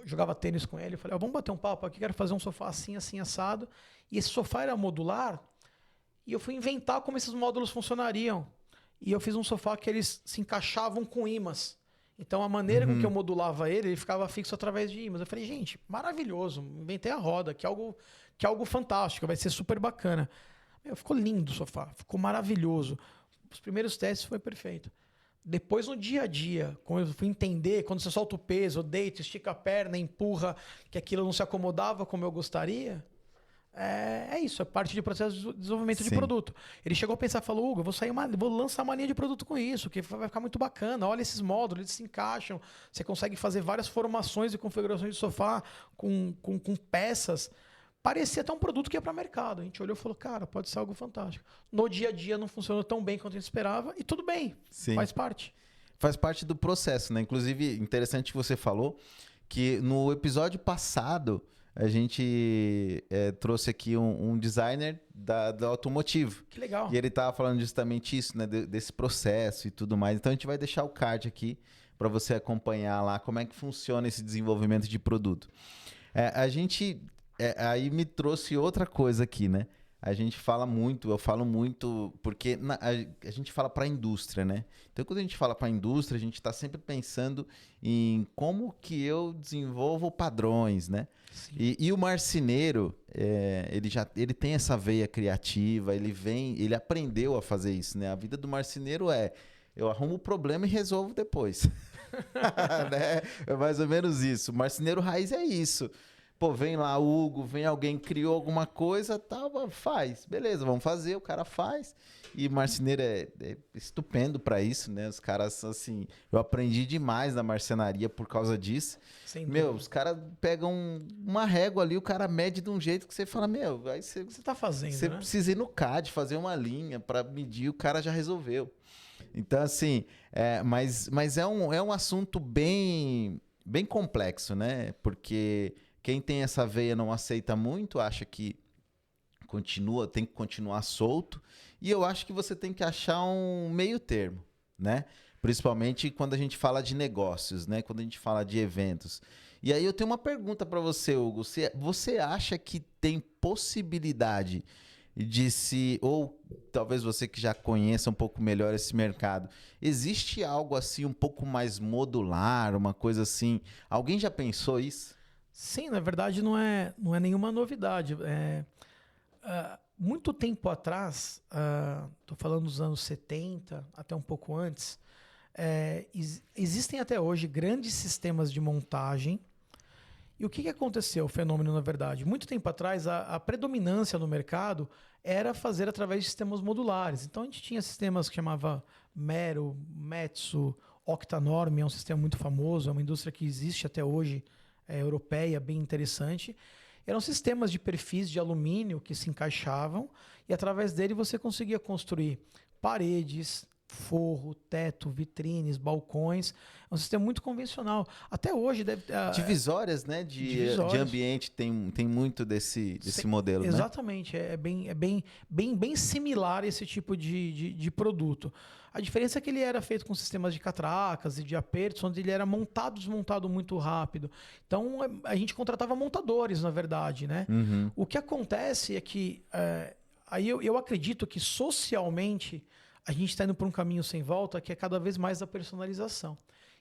Jogava tênis com ele. Eu falei, vamos bater um papo aqui, quero fazer um sofá assim, assim, assado. E esse sofá era modular. E eu fui inventar como esses módulos funcionariam. E eu fiz um sofá que eles se encaixavam com ímãs. Então, a maneira com que eu modulava ele ficava fixo através de ímãs. Eu falei, gente, maravilhoso. Inventei a roda, que é algo fantástico. Vai ser super bacana. Ficou lindo o sofá. Ficou maravilhoso. Os primeiros testes foi perfeito. Depois, no dia a dia, quando eu fui entender, quando você solta o peso, deita, estica a perna, empurra, que aquilo não se acomodava como eu gostaria... É isso, é parte de processo de desenvolvimento de produto. Ele chegou a pensar, falou, Hugo, vou lançar uma linha de produto com isso, que vai ficar muito bacana. Olha esses módulos, eles se encaixam. Você consegue fazer várias formações e configurações de sofá com peças. Parecia até um produto que ia para o mercado. A gente olhou e falou, cara, pode ser algo fantástico. No dia a dia não funcionou tão bem quanto a gente esperava e tudo bem, faz parte. Faz parte do processo, né? Inclusive, interessante que você falou que no episódio passado... A gente trouxe aqui um designer da automotivo. Que legal. E ele estava falando justamente isso, né? Desse processo e tudo mais. Então a gente vai deixar o card aqui para você acompanhar lá como é que funciona esse desenvolvimento de produto. Aí me trouxe outra coisa aqui, né? Eu falo muito, porque a gente fala para a indústria, né? Então, quando a gente fala para a indústria, a gente está sempre pensando em como que eu desenvolvo padrões, né? E o marceneiro, ele tem essa veia criativa, ele aprendeu a fazer isso, né? A vida do marceneiro eu arrumo o problema e resolvo depois. Né? É mais ou menos isso. O marceneiro raiz é isso. Pô, vem lá o Hugo, vem alguém, criou alguma coisa, tal, faz. Beleza, vamos fazer, o cara faz. E marceneiro é estupendo pra isso, né? Os caras, assim, eu aprendi demais na marcenaria por causa disso. Sem Meu, dúvida. os caras pegam uma régua ali, o cara mede de um jeito que você fala, meu, aí O que você tá fazendo, você né? precisa ir no CAD, fazer uma linha pra medir, o cara já resolveu. Então, assim, mas é um assunto bem complexo, né? Porque quem tem essa veia não aceita muito, acha que tem que continuar solto. E eu acho que você tem que achar um meio termo, né? Principalmente quando a gente fala de negócios, né? Quando a gente fala de eventos. E aí eu tenho uma pergunta para você, Hugo. Você acha que tem possibilidade de se, ou talvez você que já conheça um pouco melhor esse mercado, existe algo assim um pouco mais modular, uma coisa assim? Alguém já pensou isso? Sim, na verdade não é nenhuma novidade. Muito tempo atrás, estou falando dos anos 70, até um pouco antes, existem até hoje grandes sistemas de montagem. E o que aconteceu, o fenômeno, na verdade? Muito tempo atrás, a predominância no mercado era fazer através de sistemas modulares. Então, a gente tinha sistemas que chamava Mero, Metsu, Octanorm, é um sistema muito famoso, é uma indústria que existe até hoje, europeia, bem interessante. Eram sistemas de perfis de alumínio que se encaixavam e, através dele, você conseguia construir paredes, forro, teto, vitrines, balcões. É um sistema muito convencional. Até hoje deve Divisórias, né, de divisórias. ambiente tem muito desse modelo, né? Exatamente, bem similar esse tipo de produto. A diferença é que ele era feito com sistemas de catracas e de apertos, onde ele era montado e desmontado muito rápido. Então a gente contratava montadores, na verdade, né? Uhum. O que acontece é que aí eu acredito que socialmente a gente está indo por um caminho sem volta, que é cada vez mais a personalização.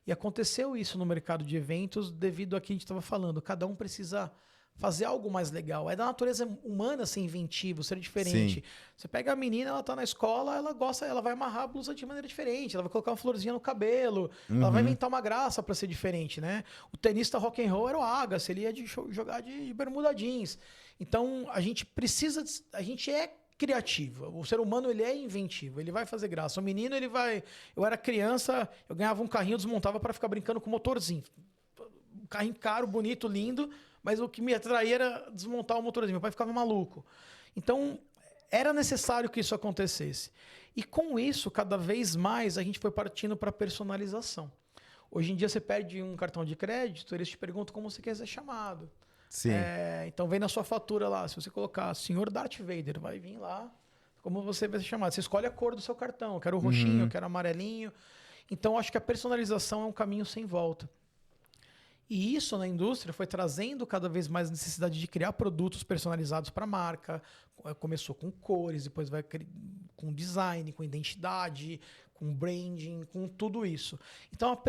E aconteceu isso no mercado de eventos devido a que a gente estava falando. Cada um precisa fazer algo mais legal. É da natureza humana ser inventivo, ser diferente. Sim. Você pega a menina, ela tá na escola, ela gosta, ela vai amarrar a blusa de maneira diferente, ela vai colocar uma florzinha no cabelo, ela vai inventar uma graça para ser diferente, né? O tenista rock and roll era o Agassi, ele ia jogar de bermuda jeans. Então, a gente é criativo. O ser humano, ele é inventivo, ele vai fazer graça. O menino, ele vai... Eu era criança, eu ganhava um carrinho, desmontava para ficar brincando com motorzinho. Um carrinho caro, bonito, lindo, mas o que me atraía era desmontar o motorzinho. Meu pai ficava maluco. Então, era necessário que isso acontecesse. E com isso, cada vez mais, a gente foi partindo para a personalização. Hoje em dia, você pede um cartão de crédito, eles te perguntam como você quer ser chamado. Sim. Então, vem na sua fatura lá. Se você colocar Senhor Darth Vader, vai vir lá como você vai ser chamado. Você escolhe a cor do seu cartão. Eu quero o roxinho, eu quero o amarelinho. Então, acho que a personalização é um caminho sem volta. E isso na indústria foi trazendo cada vez mais a necessidade de criar produtos personalizados para a marca. Começou com cores, depois vai com design, com identidade, com branding, com tudo isso. Então,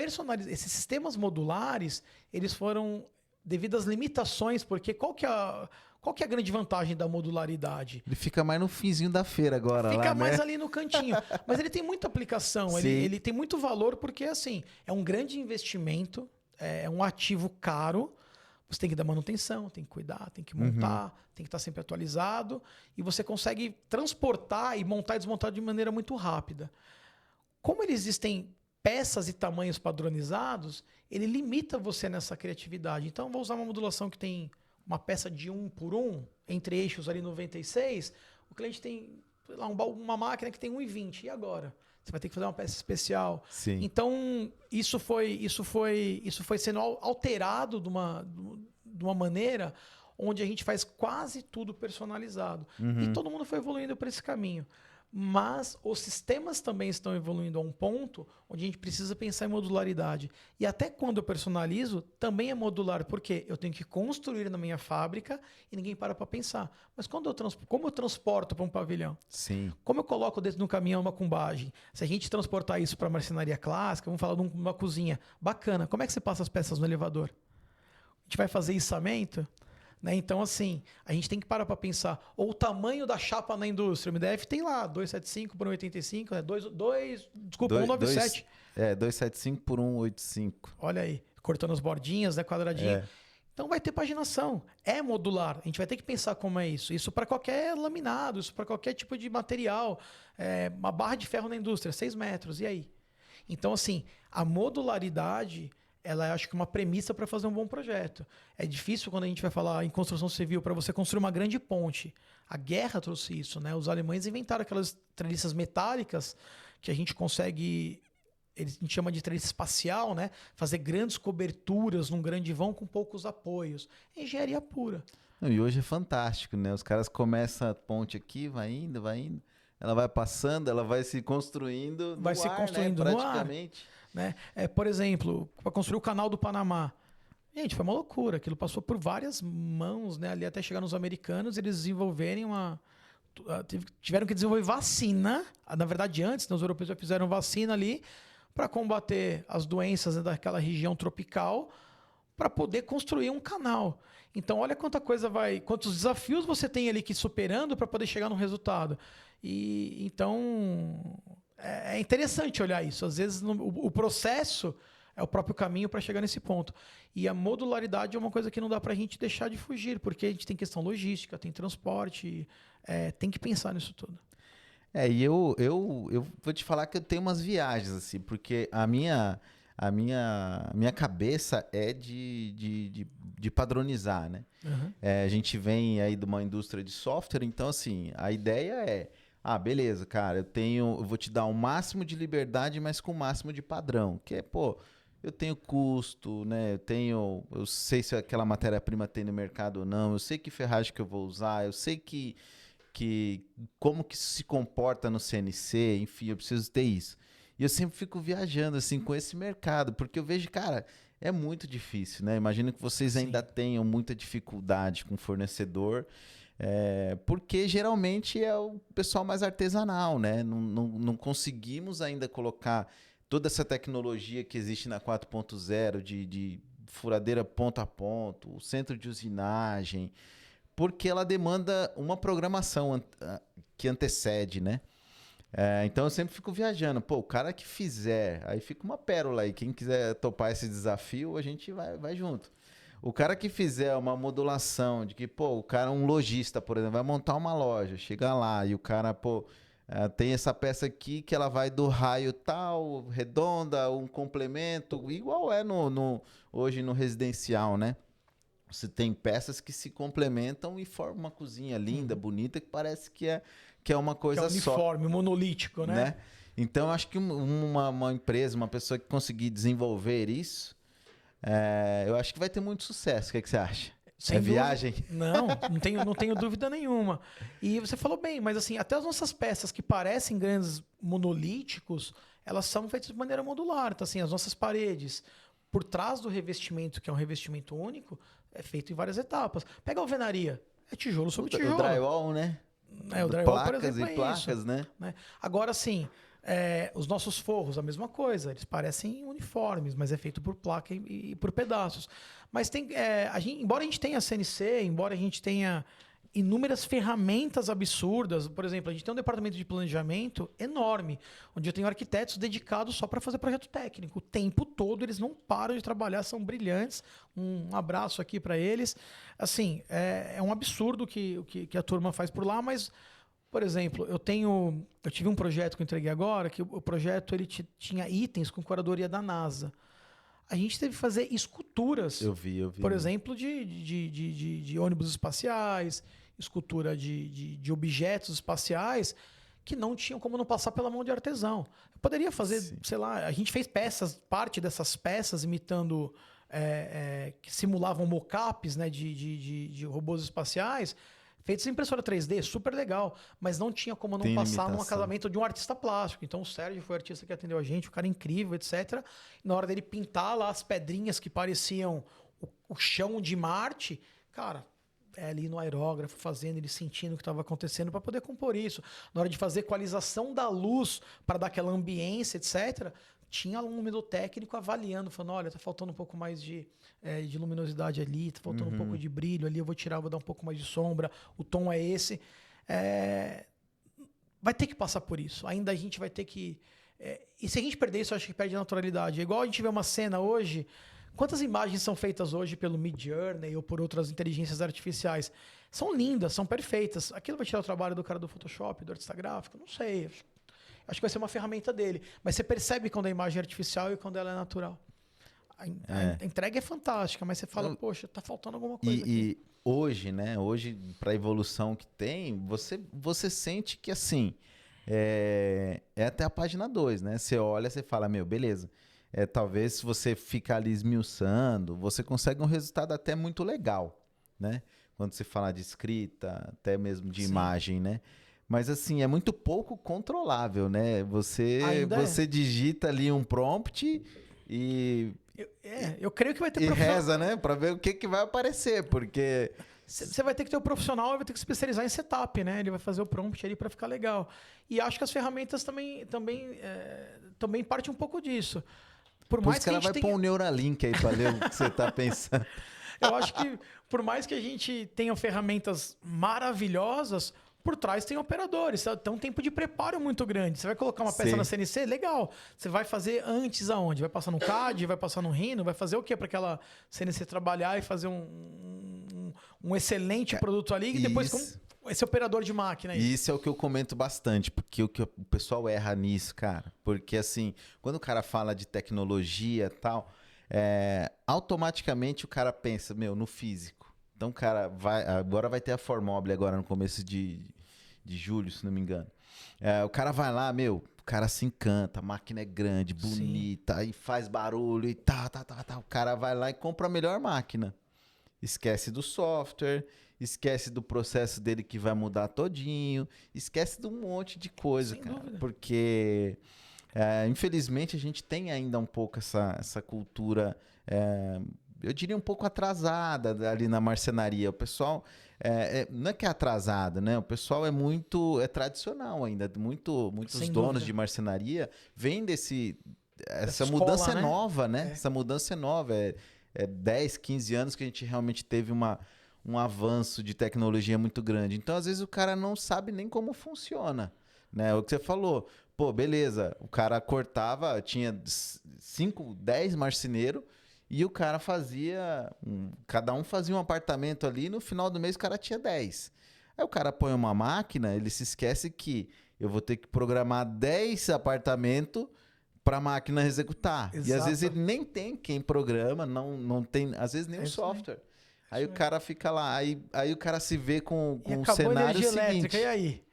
esses sistemas modulares, eles foram devido às limitações, porque qual que é a grande vantagem da modularidade? Ele fica mais no finzinho da feira agora, Fica lá, mais né? ali no cantinho. Mas ele tem muita aplicação, ele tem muito valor, porque assim, é um grande investimento, é um ativo caro. Você tem que dar manutenção, tem que cuidar, tem que montar, tem que estar sempre atualizado. E você consegue transportar e montar e desmontar de maneira muito rápida. Como existem peças e tamanhos padronizados, ele limita você nessa criatividade. Então, vou usar uma modulação que tem uma peça de 1 por 1, entre eixos ali 96. O cliente tem lá, uma máquina que tem 1,20. E agora? Você vai ter que fazer uma peça especial. Sim. Então, isso foi sendo alterado de uma maneira onde a gente faz quase tudo personalizado. E todo mundo foi evoluindo para esse caminho. Mas os sistemas também estão evoluindo a um ponto onde a gente precisa pensar em modularidade. E até quando eu personalizo, também é modular, porque eu tenho que construir na minha fábrica e ninguém para pensar. Mas como eu transporto para um pavilhão? Sim. Como eu coloco dentro de um caminhão uma cumbagem? Se a gente transportar isso para marcenaria clássica, vamos falar de uma cozinha. Bacana. Como é que você passa as peças no elevador? A gente vai fazer içamento? Né? Então, assim, a gente tem que parar para pensar. Ou o tamanho da chapa na indústria. O MDF tem lá 275 por 1,85, né? 197. 275 por 1,85. Olha aí, cortando as bordinhas, né? Quadradinho. Então vai ter paginação. É modular. A gente vai ter que pensar como é isso. Isso para qualquer laminado, isso para qualquer tipo de material. Uma barra de ferro na indústria, 6 metros. E aí? Então, assim, a modularidade, ela é, acho que, uma premissa para fazer um bom projeto. É difícil quando a gente vai falar em construção civil, para você construir uma grande ponte. A guerra trouxe isso, né? Os alemães inventaram aquelas treliças metálicas que a gente consegue... A gente chama de treliça espacial, né? Fazer grandes coberturas num grande vão com poucos apoios. Engenharia pura. Não, e hoje é fantástico, né? Os caras começam a ponte aqui, vai indo, ela vai passando, ela vai se construindo no ar, né? Praticamente. Né? Por exemplo, para construir o canal do Panamá. Gente, foi uma loucura. Aquilo passou por várias mãos, né? Ali até chegar nos americanos, eles desenvolverem tiveram que desenvolver vacina. Na verdade, antes, né, os europeus já fizeram vacina ali para combater as doenças, né, daquela região tropical, para poder construir um canal. Então, olha quantos desafios você tem ali que ir superando para poder chegar no resultado. E então é interessante olhar isso. Às vezes o processo é o próprio caminho para chegar nesse ponto. E a modularidade é uma coisa que não dá para a gente deixar de fugir, porque a gente tem questão logística, tem transporte, tem que pensar nisso tudo. E eu vou te falar que eu tenho umas viagens, assim, porque a minha cabeça é de padronizar, né? Uhum. A gente vem aí de uma indústria de software, então, assim, a ideia é, beleza, cara, eu vou te dar o máximo de liberdade, mas com o máximo de padrão, que é, eu tenho custo, né? Eu sei se aquela matéria-prima tem no mercado ou não, eu sei que ferragem que eu vou usar, eu sei como que isso se comporta no CNC, enfim, eu preciso ter isso. E eu sempre fico viajando assim com esse mercado, porque eu vejo, cara, é muito difícil, né? Imagino que vocês ainda tenham muita dificuldade com fornecedor, porque geralmente é o pessoal mais artesanal, né? Não conseguimos ainda colocar toda essa tecnologia que existe na 4.0 de furadeira ponto a ponto, o centro de usinagem, porque ela demanda uma programação que antecede, né? Então eu sempre fico viajando. O cara que fizer, aí fica uma pérola aí. Quem quiser topar esse desafio, a gente vai junto. O cara que fizer uma modulação de que, o cara, um lojista, por exemplo, vai montar uma loja, chega lá e o cara, tem essa peça aqui que ela vai do raio tal, redonda, um complemento, igual hoje no residencial, né? Você tem peças que se complementam e formam uma cozinha linda, bonita, que parece que é uma coisa só. Uniforme, monolítico, né? Então, eu acho que uma empresa, uma pessoa que conseguir desenvolver isso, eu acho que vai ter muito sucesso. O que você acha? Sem viagem? Não tenho dúvida nenhuma. E você falou bem, mas assim, até as nossas peças que parecem grandes monolíticos, elas são feitas de maneira modular. Então, assim, as nossas paredes, por trás do revestimento, que é um revestimento único, é feito em várias etapas. Pega a alvenaria, é tijolo sobre tijolo. O drywall, né? O drywall, placas, por exemplo, e placas, isso, né? Agora, sim, os nossos forros, a mesma coisa. Eles parecem uniformes, mas é feito por placa e por pedaços. Mas embora a gente tenha CNC, embora a gente tenha inúmeras ferramentas absurdas. Por exemplo, a gente tem um departamento de planejamento enorme, onde eu tenho arquitetos dedicados só para fazer projeto técnico. O tempo todo eles não param de trabalhar, são brilhantes. Um abraço aqui para eles. Assim, é um absurdo que a turma faz por lá, mas, por exemplo, eu tive um projeto que eu entreguei agora, que o projeto ele tinha itens com curadoria da NASA. A gente teve que fazer esculturas. Eu vi. Por exemplo, de ônibus espaciais, escultura de objetos espaciais que não tinham como não passar pela mão de artesão. Eu poderia fazer, sei lá, a gente fez parte dessas peças imitando, que simulavam mockups, né, de robôs espaciais, feitos em impressora 3D, super legal, mas não tinha como não passar num acabamento de um artista plástico. Então o Sérgio foi o artista que atendeu a gente, o cara incrível, etc. Na hora dele pintar lá as pedrinhas que pareciam o chão de Marte, cara, ali no aerógrafo, fazendo, ele sentindo o que estava acontecendo para poder compor isso. Na hora de fazer equalização da luz para dar aquela ambiência, etc., tinha um luminotécnico avaliando, falando, olha, tá faltando um pouco mais de luminosidade ali, tá faltando um pouco de brilho ali, eu vou tirar, vou dar um pouco mais de sombra, o tom é esse. Vai ter que passar por isso. Ainda a gente vai ter que... e se a gente perder isso, eu acho que perde a naturalidade. É igual a gente vê uma cena hoje Quantas imagens são feitas hoje pelo Midjourney ou por outras inteligências artificiais? São lindas, são perfeitas. Aquilo vai tirar o trabalho do cara do Photoshop, do artista gráfico? Não sei. Acho que vai ser uma ferramenta dele. Mas você percebe quando a imagem é artificial e quando ela é natural. A entrega é fantástica, mas você fala, poxa, tá faltando alguma coisa aqui. E hoje, né? Hoje, para a evolução que tem, você sente que assim, é até a página 2, né? Você olha, você fala, meu, beleza. Talvez se você ficar ali esmiuçando, você consegue um resultado até muito legal, né? Quando você fala de escrita, até mesmo de imagem, né? Mas assim, é muito pouco controlável, né? Você digita ali um prompt e... Eu creio que vai ter profissional... reza, né? Pra ver o que vai aparecer, porque... Você vai ter que ter o profissional, vai ter que se especializar em setup, né? Ele vai fazer o prompt ali para ficar legal. E acho que as ferramentas também partem um pouco disso. Por mais que ela vai pôr um Neuralink aí para ler o que você tá pensando. Eu acho que por mais que a gente tenha ferramentas maravilhosas, por trás tem operadores. Tem um tempo de preparo muito grande. Você vai colocar uma peça na CNC? Legal. Você vai fazer antes aonde? Vai passar no CAD? Vai passar no Rhino? Vai fazer o quê para aquela CNC trabalhar e fazer um excelente produto ali? E depois esse operador de máquina aí. E isso é o que eu comento bastante, porque o pessoal erra nisso, cara. Porque assim, quando o cara fala de tecnologia e tal, automaticamente o cara pensa, no físico. Então o cara agora vai ter a Formobile agora no começo de julho, se não me engano. O cara vai lá, o cara se encanta, a máquina é grande, bonita, aí faz barulho e tá. O cara vai lá e compra a melhor máquina. Esquece do software, esquece do processo dele que vai mudar todinho, esquece de um monte de coisa, cara. Dúvida. Porque, infelizmente, a gente tem ainda um pouco essa cultura, eu diria um pouco atrasada ali na marcenaria. O pessoal, não é que é atrasado, né? O pessoal é tradicional ainda. Muitos donos de marcenaria vêm essa mudança é nova, né? Essa mudança é nova, 10, 15 anos que a gente realmente teve um avanço de tecnologia muito grande. Então, às vezes, o cara não sabe nem como funciona, né? O que você falou, beleza, o cara cortava, tinha 5, 10 marceneiros e o cara cada um fazia um apartamento ali e no final do mês o cara tinha 10. Aí o cara põe uma máquina, ele se esquece que eu vou ter que programar 10 apartamentos para a máquina executar. Exato. E às vezes ele nem tem quem programa, não tem, às vezes nem o software. Aí o cara fica lá, aí o cara se vê com um cenário seguinte. Elétrica, e aí?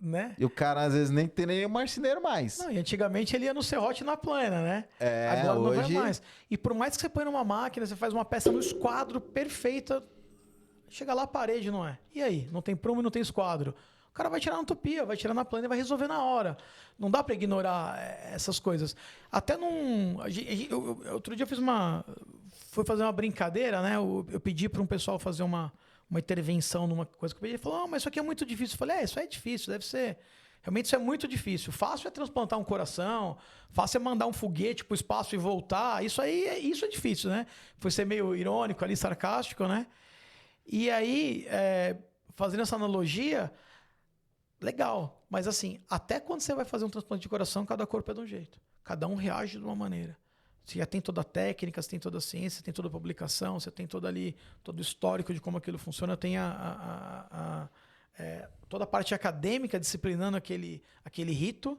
Né? E o cara às vezes nem tem nem o marceneiro mais. Não, e antigamente ele ia no serrote na plana, né? Agora hoje... não vai mais. E por mais que você põe numa máquina, você faz uma peça no esquadro perfeita, chega lá a parede, não é? E aí? Não tem prumo e não tem esquadro. O cara vai tirar na utopia, vai tirar na plana e vai resolver na hora. Não dá para ignorar essas coisas. Até outro dia fui fazer uma brincadeira, né? Eu pedi para um pessoal fazer uma intervenção numa coisa que eu pedi. Ele falou, mas isso aqui é muito difícil. Eu falei, isso é difícil, deve ser... Realmente isso é muito difícil. Fácil é transplantar um coração, fácil é mandar um foguete para o espaço e voltar. Isso é difícil, né? Foi ser meio irônico ali, sarcástico, né? E aí, fazendo essa analogia... Legal, mas assim, até quando você vai fazer um transplante de coração, cada corpo é de um jeito. Cada um reage de uma maneira. Você já tem toda a técnica, você tem toda a ciência, você tem toda a publicação, você tem todo o histórico de como aquilo funciona, tem toda a parte acadêmica disciplinando aquele rito.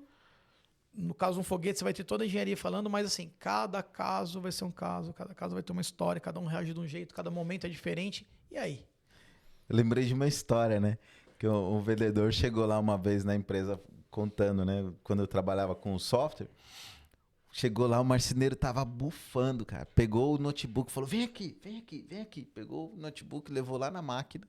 No caso, um foguete, você vai ter toda a engenharia falando, mas assim, cada caso vai ser um caso, cada caso vai ter uma história, cada um reage de um jeito, cada momento é diferente. E aí? Eu lembrei de uma história, né? Que um vendedor chegou lá uma vez na empresa contando, né? Quando eu trabalhava com o software, chegou lá, o marceneiro tava bufando, cara. Pegou o notebook, falou, vem aqui. Pegou o notebook, levou lá na máquina,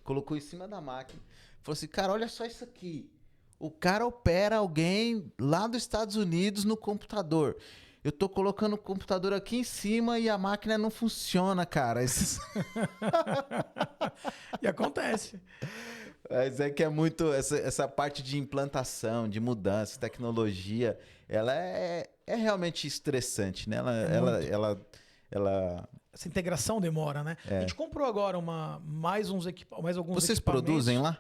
colocou em cima da máquina. Falou assim, cara, olha só isso aqui. O cara opera alguém lá dos Estados Unidos no computador. Eu tô colocando o computador aqui em cima e a máquina não funciona, cara. E acontece. Mas é que é muito... Essa parte de implantação, de mudança, tecnologia, ela é realmente estressante, né? Essa integração demora, né? A gente comprou agora mais alguns equipamentos. Vocês produzem lá?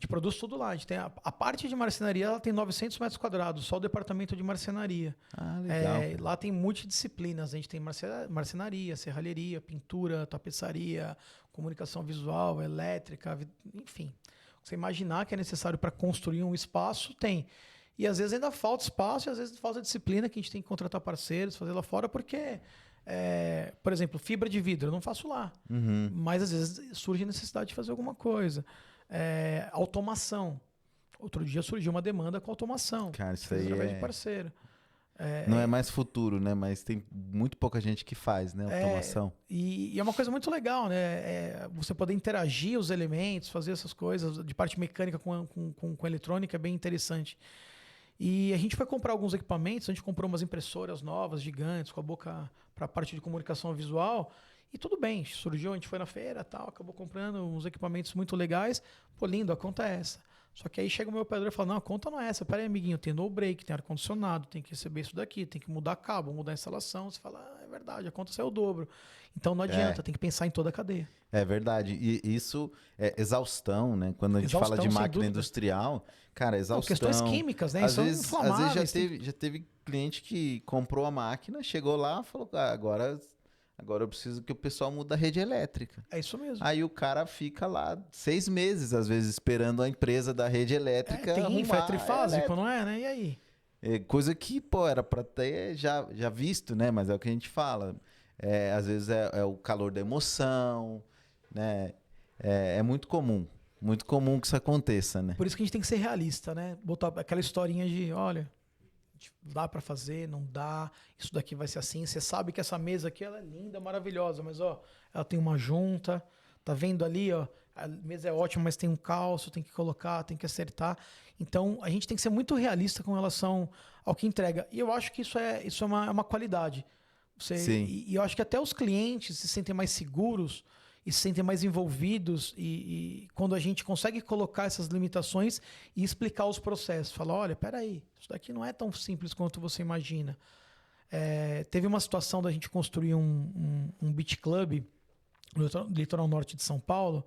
gente produz tudo lá. A gente tem a parte de marcenaria, ela tem 900 metros quadrados, só o departamento de marcenaria. Ah, legal. Lá tem multidisciplinas. A gente tem marcenaria, serralheria, pintura, tapeçaria, comunicação visual, elétrica, enfim. Você imaginar que é necessário para construir um espaço, tem. E às vezes ainda falta espaço, e às vezes falta disciplina, que a gente tem que contratar parceiros, fazer lá fora, porque, por exemplo, fibra de vidro, eu não faço lá. Uhum. Mas às vezes surge a necessidade de fazer alguma coisa. Automação. Outro dia surgiu uma demanda com automação. Cara, isso Fez aí através de parceiro. não é mais futuro, né? Mas tem muito pouca gente que faz, né? Automação. E é uma coisa muito legal, né? Você poder interagir os elementos, fazer essas coisas de parte mecânica com eletrônica é bem interessante. E a gente foi comprar alguns equipamentos, a gente comprou umas impressoras novas, gigantes, com a boca para a parte de comunicação visual. E tudo bem, surgiu, a gente foi na feira, tal, acabou comprando uns equipamentos muito legais. Pô, lindo, a conta é essa. Só que aí chega o meu operador e fala, não, a conta não é essa. Pera aí, amiguinho, tem no break, tem ar-condicionado, tem que receber isso daqui, tem que mudar cabo, mudar a instalação. Você fala, é verdade, a conta saiu o dobro. Então não adianta, tem que pensar em toda a cadeia. É verdade. E isso é exaustão, né? Quando a gente fala de máquina industrial, cara, exaustão. Questões químicas, né? Às vezes já teve cliente que comprou a máquina, chegou lá e falou, agora eu preciso que o pessoal mude a rede elétrica. É isso mesmo. Aí o cara fica lá 6 meses, às vezes, esperando a empresa da rede elétrica tem trifásico, não é? Né? E aí? Coisa que, pô, era pra ter já visto, né? Mas é o que a gente fala. Às vezes é o calor da emoção, né? É muito comum que isso aconteça, né? Por isso que a gente tem que ser realista, né? Botar aquela historinha de, olha, dá para fazer, não dá, isso daqui vai ser assim. Você sabe que essa mesa aqui ela é linda, maravilhosa, mas ó, ela tem uma junta, tá vendo ali, ó, a mesa é ótima, mas tem um calço, tem que colocar, tem que acertar. Então a gente tem que ser muito realista com relação ao que entrega. E eu acho que isso é uma qualidade. E eu acho que até os clientes se sentem mais seguros e se sentem mais envolvidos e quando a gente consegue colocar essas limitações e explicar os processos. Fala, olha, peraí, isso daqui não é tão simples quanto você imagina. Teve uma situação da gente construir um beach club no litoral norte de São Paulo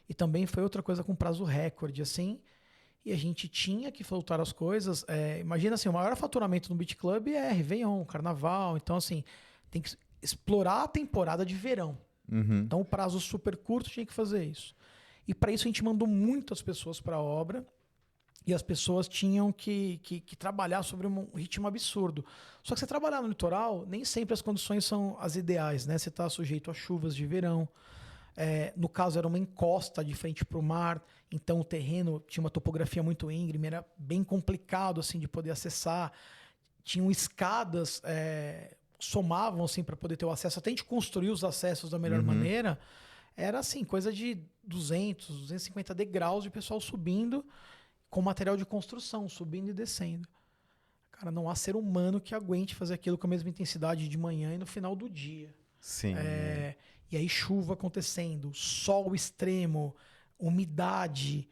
e também foi outra coisa com prazo recorde, assim, e a gente tinha que faltar as coisas. Imagina assim, o maior faturamento no beach club é Réveillon, Carnaval, então assim, tem que explorar a temporada de verão. Uhum. Então, o prazo super curto tinha que fazer isso. E para isso a gente mandou muitas pessoas para a obra e as pessoas tinham que trabalhar sobre um ritmo absurdo. Só que você trabalhar no litoral, nem sempre as condições são as ideais, né? Você está sujeito a chuvas de verão. No caso, era uma encosta de frente para o mar, então o terreno tinha uma topografia muito íngreme, era bem complicado assim, de poder acessar. Tinham escadas... somavam assim para poder ter o acesso, até a gente construir os acessos da melhor maneira, era assim, coisa de 200, 250 degraus de pessoal subindo com material de construção, subindo e descendo. Cara, não há ser humano que aguente fazer aquilo com a mesma intensidade de manhã e no final do dia. Sim. E aí chuva acontecendo, sol extremo, umidade.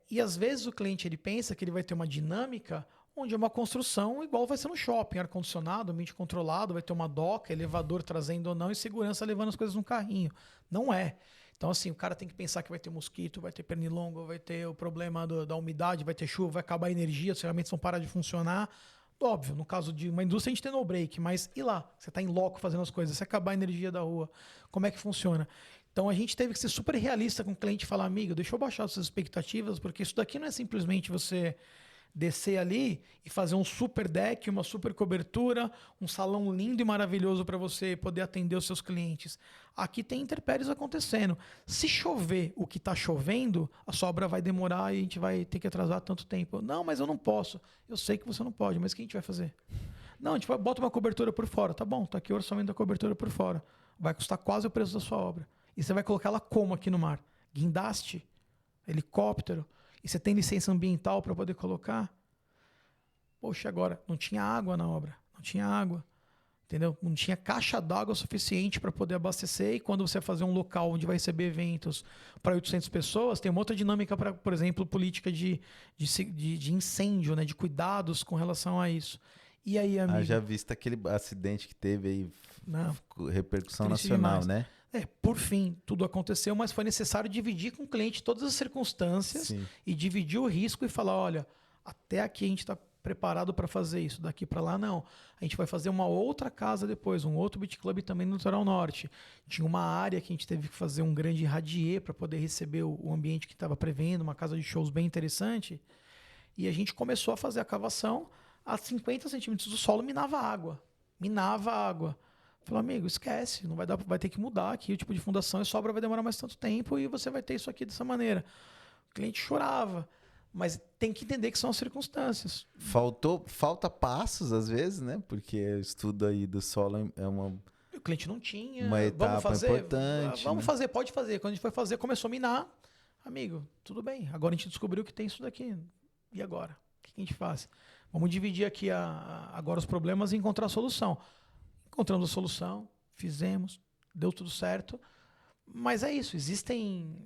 E às vezes o cliente ele pensa que ele vai ter uma dinâmica onde é uma construção igual vai ser no shopping, ar-condicionado, ambiente controlado, vai ter uma doca, elevador trazendo ou não e segurança levando as coisas no carrinho. Não é. Então, assim, o cara tem que pensar que vai ter mosquito, vai ter pernilongo, vai ter o problema da umidade, vai ter chuva, vai acabar a energia, os ferramentas vão parar de funcionar. Óbvio, no caso de uma indústria a gente tem no break, mas e lá? Você está em loco fazendo as coisas, se acabar a energia da rua, como é que funciona? Então a gente teve que ser super realista com o cliente e falar, amigo, deixa eu baixar as suas expectativas, porque isso daqui não é simplesmente você descer ali e fazer um super deck, uma super cobertura, um salão lindo e maravilhoso para você poder atender os seus clientes. Aqui tem intempéries acontecendo. Se chover o que está chovendo, a sua obra vai demorar e a gente vai ter que atrasar tanto tempo. Não, mas eu não posso. Eu sei que você não pode, mas o que a gente vai fazer? Não, a gente bota uma cobertura por fora. Tá bom, tá aqui o orçamento da cobertura por fora. Vai custar quase o preço da sua obra. E você vai colocar ela como aqui no mar? Guindaste? Helicóptero? E você tem licença ambiental para poder colocar? Poxa, agora, não tinha água na obra. Não tinha água. Entendeu? Não tinha caixa d'água suficiente para poder abastecer. E quando você fazer um local onde vai receber eventos para 800 pessoas, tem uma outra dinâmica para, por exemplo, política de incêndio, né? De cuidados com relação a isso. E aí, amigo? Já visto aquele acidente que teve aí, Não, repercussão triste nacional, demais. né? Por fim, tudo aconteceu, mas foi necessário dividir com o cliente todas as circunstâncias Sim. e dividir o risco e falar, olha, até aqui a gente está preparado para fazer isso, daqui para lá não. A gente vai fazer uma outra casa depois, um outro beach club também no litoral norte. Tinha uma área que a gente teve que fazer um grande radier para poder receber o ambiente que estava prevendo, uma casa de shows bem interessante. E a gente começou a fazer a cavação, a 50 centímetros do solo minava água. Minava água. Falou, amigo, esquece, não vai dar, vai ter que mudar aqui o tipo de fundação, e sobra vai demorar mais tanto tempo e você vai ter isso aqui dessa maneira. O cliente chorava, mas tem que entender que são as circunstâncias. Falta passos às vezes, né? Porque o estudo aí do solo é O cliente não tinha, uma etapa vamos fazer, importante. vamos né? fazer, pode fazer. Quando a gente foi fazer, começou a minar. Amigo, tudo bem, agora a gente descobriu que tem isso daqui. E agora? O que a gente faz? Vamos dividir aqui agora os problemas e encontrar a solução. Encontramos a solução, fizemos, deu tudo certo. Mas é isso, existem...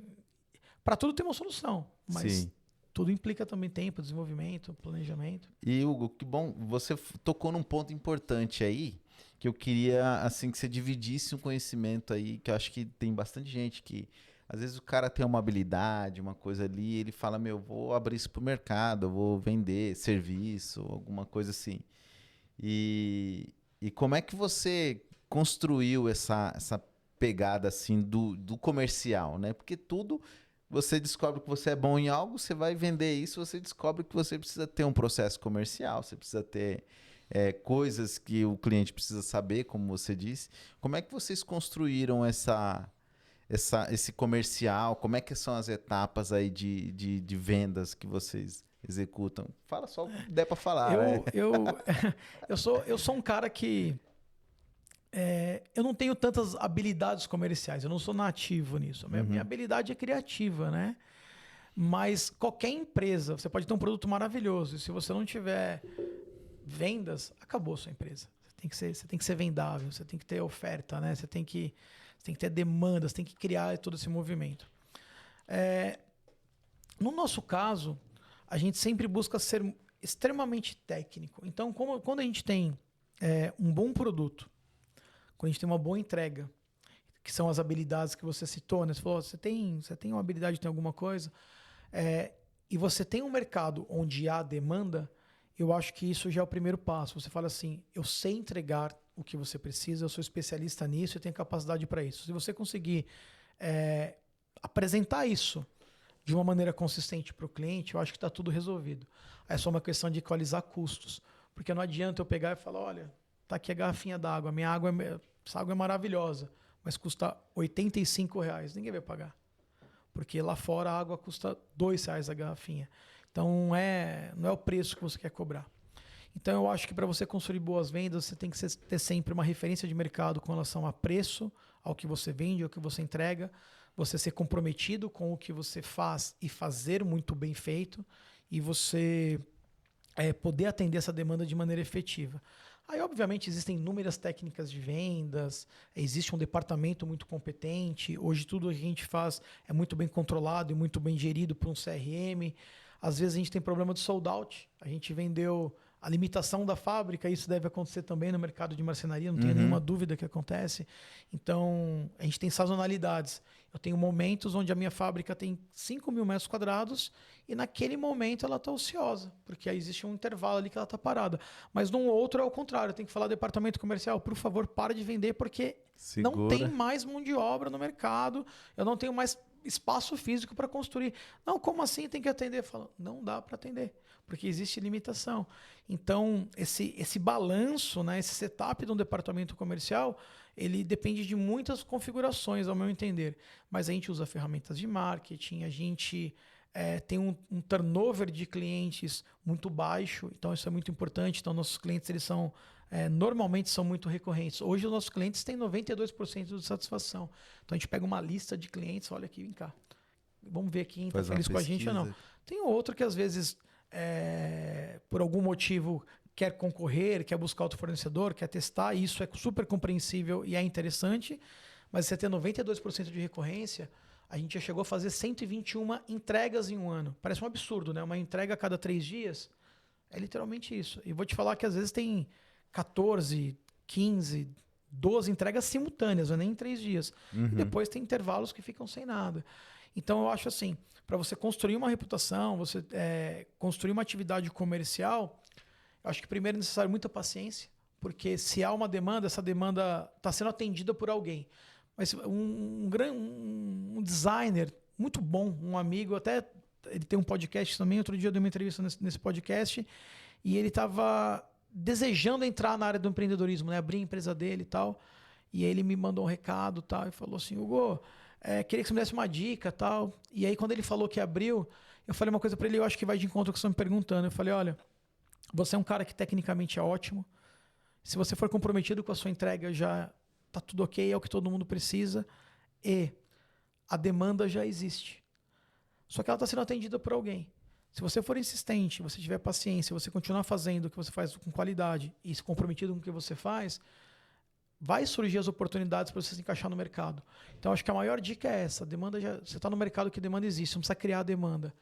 Para tudo tem uma solução, mas Sim. tudo implica também tempo, desenvolvimento, planejamento. E Hugo, que bom, você tocou num ponto importante aí, que eu queria assim que você dividisse um conhecimento aí, que eu acho que tem bastante gente que às vezes o cara tem uma habilidade, uma coisa ali, ele fala, meu, vou abrir isso pro mercado, eu vou vender serviço, alguma coisa assim. E como é que você construiu essa pegada assim do comercial, né? Porque tudo você descobre que você é bom em algo, você vai vender isso, você descobre que você precisa ter um processo comercial, você precisa ter coisas que o cliente precisa saber, como você disse. Como é que vocês construíram esse comercial? Como é que são as etapas aí de vendas que vocês executam? Fala só o que der para falar. Eu sou um cara que eu não tenho tantas habilidades comerciais, eu não sou nativo nisso. Minha habilidade é criativa, né? Mas qualquer empresa, você pode ter um produto maravilhoso, e se você não tiver vendas, acabou a sua empresa. Você tem que ser vendável, você tem que ter oferta, né? Você tem que ter demanda, você tem que criar todo esse movimento. No nosso caso, a gente sempre busca ser extremamente técnico. Então, quando a gente tem um bom produto, quando a gente tem uma boa entrega, que são as habilidades que você citou, né? Você falou, você tem uma habilidade, tem alguma coisa, e você tem um mercado onde há demanda, eu acho que isso já é o primeiro passo. Você fala assim, eu sei entregar o que você precisa, eu sou especialista nisso e tenho capacidade para isso. Se você conseguir apresentar isso de uma maneira consistente para o cliente, eu acho que está tudo resolvido. É só uma questão de equalizar custos. Porque não adianta eu pegar e falar, olha, tá aqui a garrafinha d'água, essa água é maravilhosa, mas custa R$85, ninguém vai pagar. Porque lá fora a água custa R$2 a garrafinha. Então não é o preço que você quer cobrar. Então eu acho que para você construir boas vendas, você tem que ter sempre uma referência de mercado com relação a preço, ao que você vende, ao que você entrega, você ser comprometido com o que você faz e fazer muito bem feito, e você poder atender essa demanda de maneira efetiva. Aí, obviamente, existem inúmeras técnicas de vendas, existe um departamento muito competente, hoje tudo que a gente faz é muito bem controlado e muito bem gerido por um CRM. Às vezes a gente tem problema de sold out, a gente vendeu a limitação da fábrica, isso deve acontecer também no mercado de marcenaria, não tenho nenhuma dúvida que acontece. Então, a gente tem sazonalidades. Eu tenho momentos onde a minha fábrica tem 5.000 metros quadrados e naquele momento ela está ociosa, porque aí existe um intervalo ali que ela está parada. Mas num outro é o contrário, eu tenho que falar departamento comercial, por favor, para de vender, porque não tem mais mão de obra no mercado, eu não tenho mais espaço físico para construir. Não, como assim tem que atender? Falo, não dá para atender, porque existe limitação. Então, esse balanço, né, esse setup de um departamento comercial, ele depende de muitas configurações, ao meu entender. Mas a gente usa ferramentas de marketing, a gente tem um turnover de clientes muito baixo, então isso é muito importante. Então, nossos clientes eles normalmente são muito recorrentes. Hoje, os nossos clientes têm 92% de satisfação. Então, a gente pega uma lista de clientes, olha aqui, vem cá. Vamos ver quem está feliz com a gente ou não. Tem outro que, às vezes, por algum motivo, quer concorrer, quer buscar outro fornecedor, quer testar. E isso é super compreensível e é interessante. Mas você ter 92% de recorrência, a gente já chegou a fazer 121 entregas em um ano. Parece um absurdo, né? Uma entrega a cada 3 dias é literalmente isso. E vou te falar que, às vezes, tem 14, 15, 2 entregas simultâneas, não é nem em 3 dias. Uhum. E depois tem intervalos que ficam sem nada. Então eu acho assim, para você construir uma reputação, você construir uma atividade comercial, eu acho que primeiro é necessário muita paciência, porque se há uma demanda, essa demanda está sendo atendida por alguém. Mas um designer muito bom, um amigo, até ele tem um podcast também, outro dia eu dei uma entrevista nesse podcast, e ele estava desejando entrar na área do empreendedorismo, né? Abrir a empresa dele e tal. E aí ele me mandou um recado tal, e falou assim, Hugo, queria que você me desse uma dica tal. E aí quando ele falou que abriu, eu falei uma coisa para ele, eu acho que vai de encontro com o que você está me perguntando. Eu falei, olha, você é um cara que tecnicamente é ótimo. Se você for comprometido com a sua entrega, já tá tudo ok, é o que todo mundo precisa. E a demanda já existe. Só que ela está sendo atendida por alguém. Se você for insistente, você tiver paciência, você continuar fazendo o que você faz com qualidade e se comprometido com o que você faz, vai surgir as oportunidades para você se encaixar no mercado. Então, acho que a maior dica é essa. Você está no mercado que demanda existe, você não precisa criar a demanda.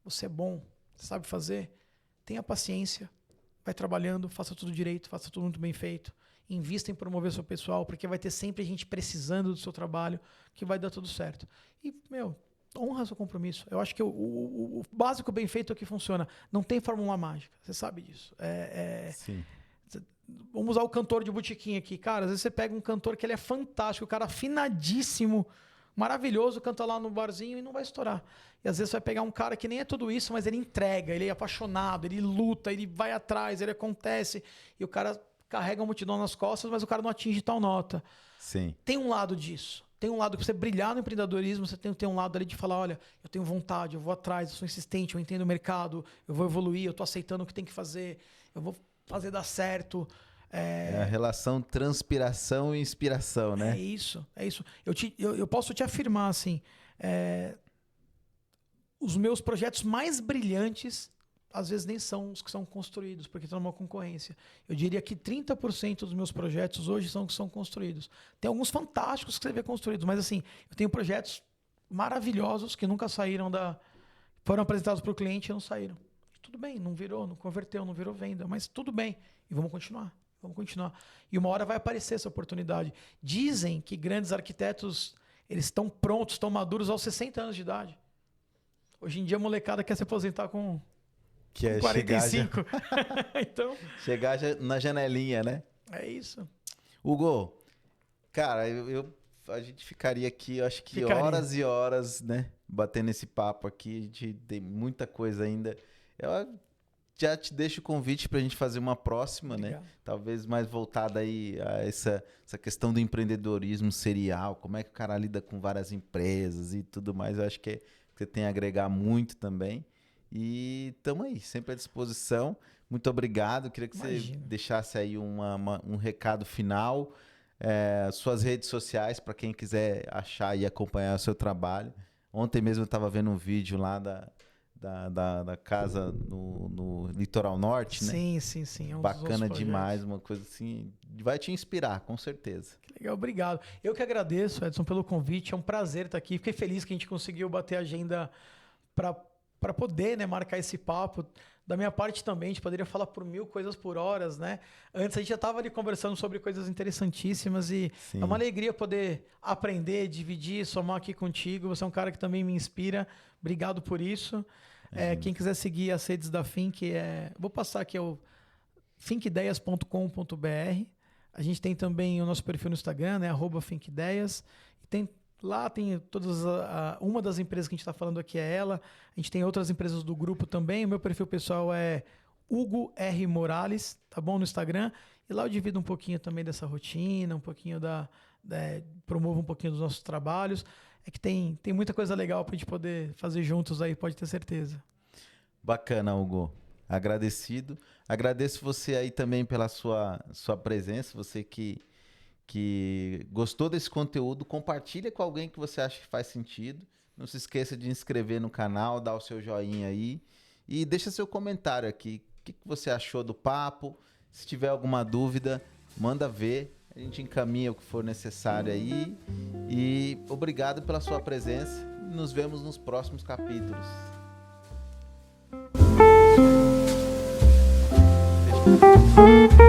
Você é bom, você sabe fazer, tenha paciência, vai trabalhando, faça tudo direito, faça tudo muito bem feito. Invista em promover o seu pessoal, porque vai ter sempre gente precisando do seu trabalho, que vai dar tudo certo. E, honra seu compromisso. Eu acho que o básico bem feito é o que funciona. Não tem fórmula mágica. Você sabe disso. Sim. Vamos usar o cantor de botequim aqui. Cara, às vezes você pega um cantor que ele é fantástico, o cara afinadíssimo, maravilhoso, canta lá no barzinho e não vai estourar. E às vezes você vai pegar um cara que nem é tudo isso, mas ele entrega, ele é apaixonado, ele luta, ele vai atrás, ele acontece. E o cara carrega a multidão nas costas, mas o cara não atinge tal nota. Sim. Tem um lado disso. Tem um lado que você brilhar no empreendedorismo, você tem um lado ali de falar, olha, eu tenho vontade, eu vou atrás, eu sou insistente, eu entendo o mercado, eu vou evoluir, eu estou aceitando o que tem que fazer, eu vou fazer dar certo. É a relação transpiração e inspiração, né? É isso. Eu posso te afirmar, assim, os meus projetos mais brilhantes, às vezes nem são os que são construídos, porque estão numa concorrência. Eu diria que 30% dos meus projetos hoje são os que são construídos. Tem alguns fantásticos que você vê construídos, mas assim, eu tenho projetos maravilhosos que nunca saíram foram apresentados para o cliente e não saíram. Tudo bem, não virou, não converteu, não virou venda, mas tudo bem. E vamos continuar. E uma hora vai aparecer essa oportunidade. Dizem que grandes arquitetos, eles estão prontos, estão maduros aos 60 anos de idade. Hoje em dia a molecada quer se aposentar com 45. Então, chegar na janelinha, né? É isso. Hugo, cara, a gente ficaria aqui, eu acho que horas e horas, né? Batendo esse papo aqui. A gente tem muita coisa ainda. Eu já te deixo o convite pra gente fazer uma próxima, Obrigado. Né? Talvez mais voltada aí a essa questão do empreendedorismo serial. Como é que o cara lida com várias empresas e tudo mais. Eu acho que você tem a agregar muito também. E estamos aí, sempre à disposição. Muito obrigado. Queria que você deixasse aí um recado final. Suas redes sociais, para quem quiser achar e acompanhar o seu trabalho. Ontem mesmo eu estava vendo um vídeo lá da casa no Litoral Norte, né? Sim. Bacana demais, uma coisa assim. Vai te inspirar, com certeza. Que legal, obrigado. Eu que agradeço, Edson, pelo convite. É um prazer estar aqui. Fiquei feliz que a gente conseguiu bater a agenda para poder, né, marcar esse papo. Da minha parte também, a gente poderia falar por 1000 coisas por horas, né? Antes a gente já estava ali conversando sobre coisas interessantíssimas e Sim. É uma alegria poder aprender, dividir, somar aqui contigo. Você é um cara que também me inspira. Obrigado por isso. Quem quiser seguir as redes da Fink, vou passar aqui, é o finkideias.com.br. A gente tem também o nosso perfil no Instagram, né? @finkideias. Lá tem todas uma das empresas que a gente está falando aqui é ela. A gente tem outras empresas do grupo também. O meu perfil pessoal é Hugo R. Morales, tá bom? No Instagram. E lá eu divido um pouquinho também dessa rotina, um pouquinho promovo um pouquinho dos nossos trabalhos. É que tem muita coisa legal para a gente poder fazer juntos aí, pode ter certeza. Bacana, Hugo. Agradecido. Agradeço você aí também pela sua presença. Você que gostou desse conteúdo, compartilha com alguém que você acha que faz sentido. Não se esqueça de inscrever no canal, dar o seu joinha aí e deixa seu comentário aqui. O que você achou do papo? Se tiver alguma dúvida, manda ver. A gente encaminha o que for necessário aí. E obrigado pela sua presença. Nos vemos nos próximos capítulos. Fechou.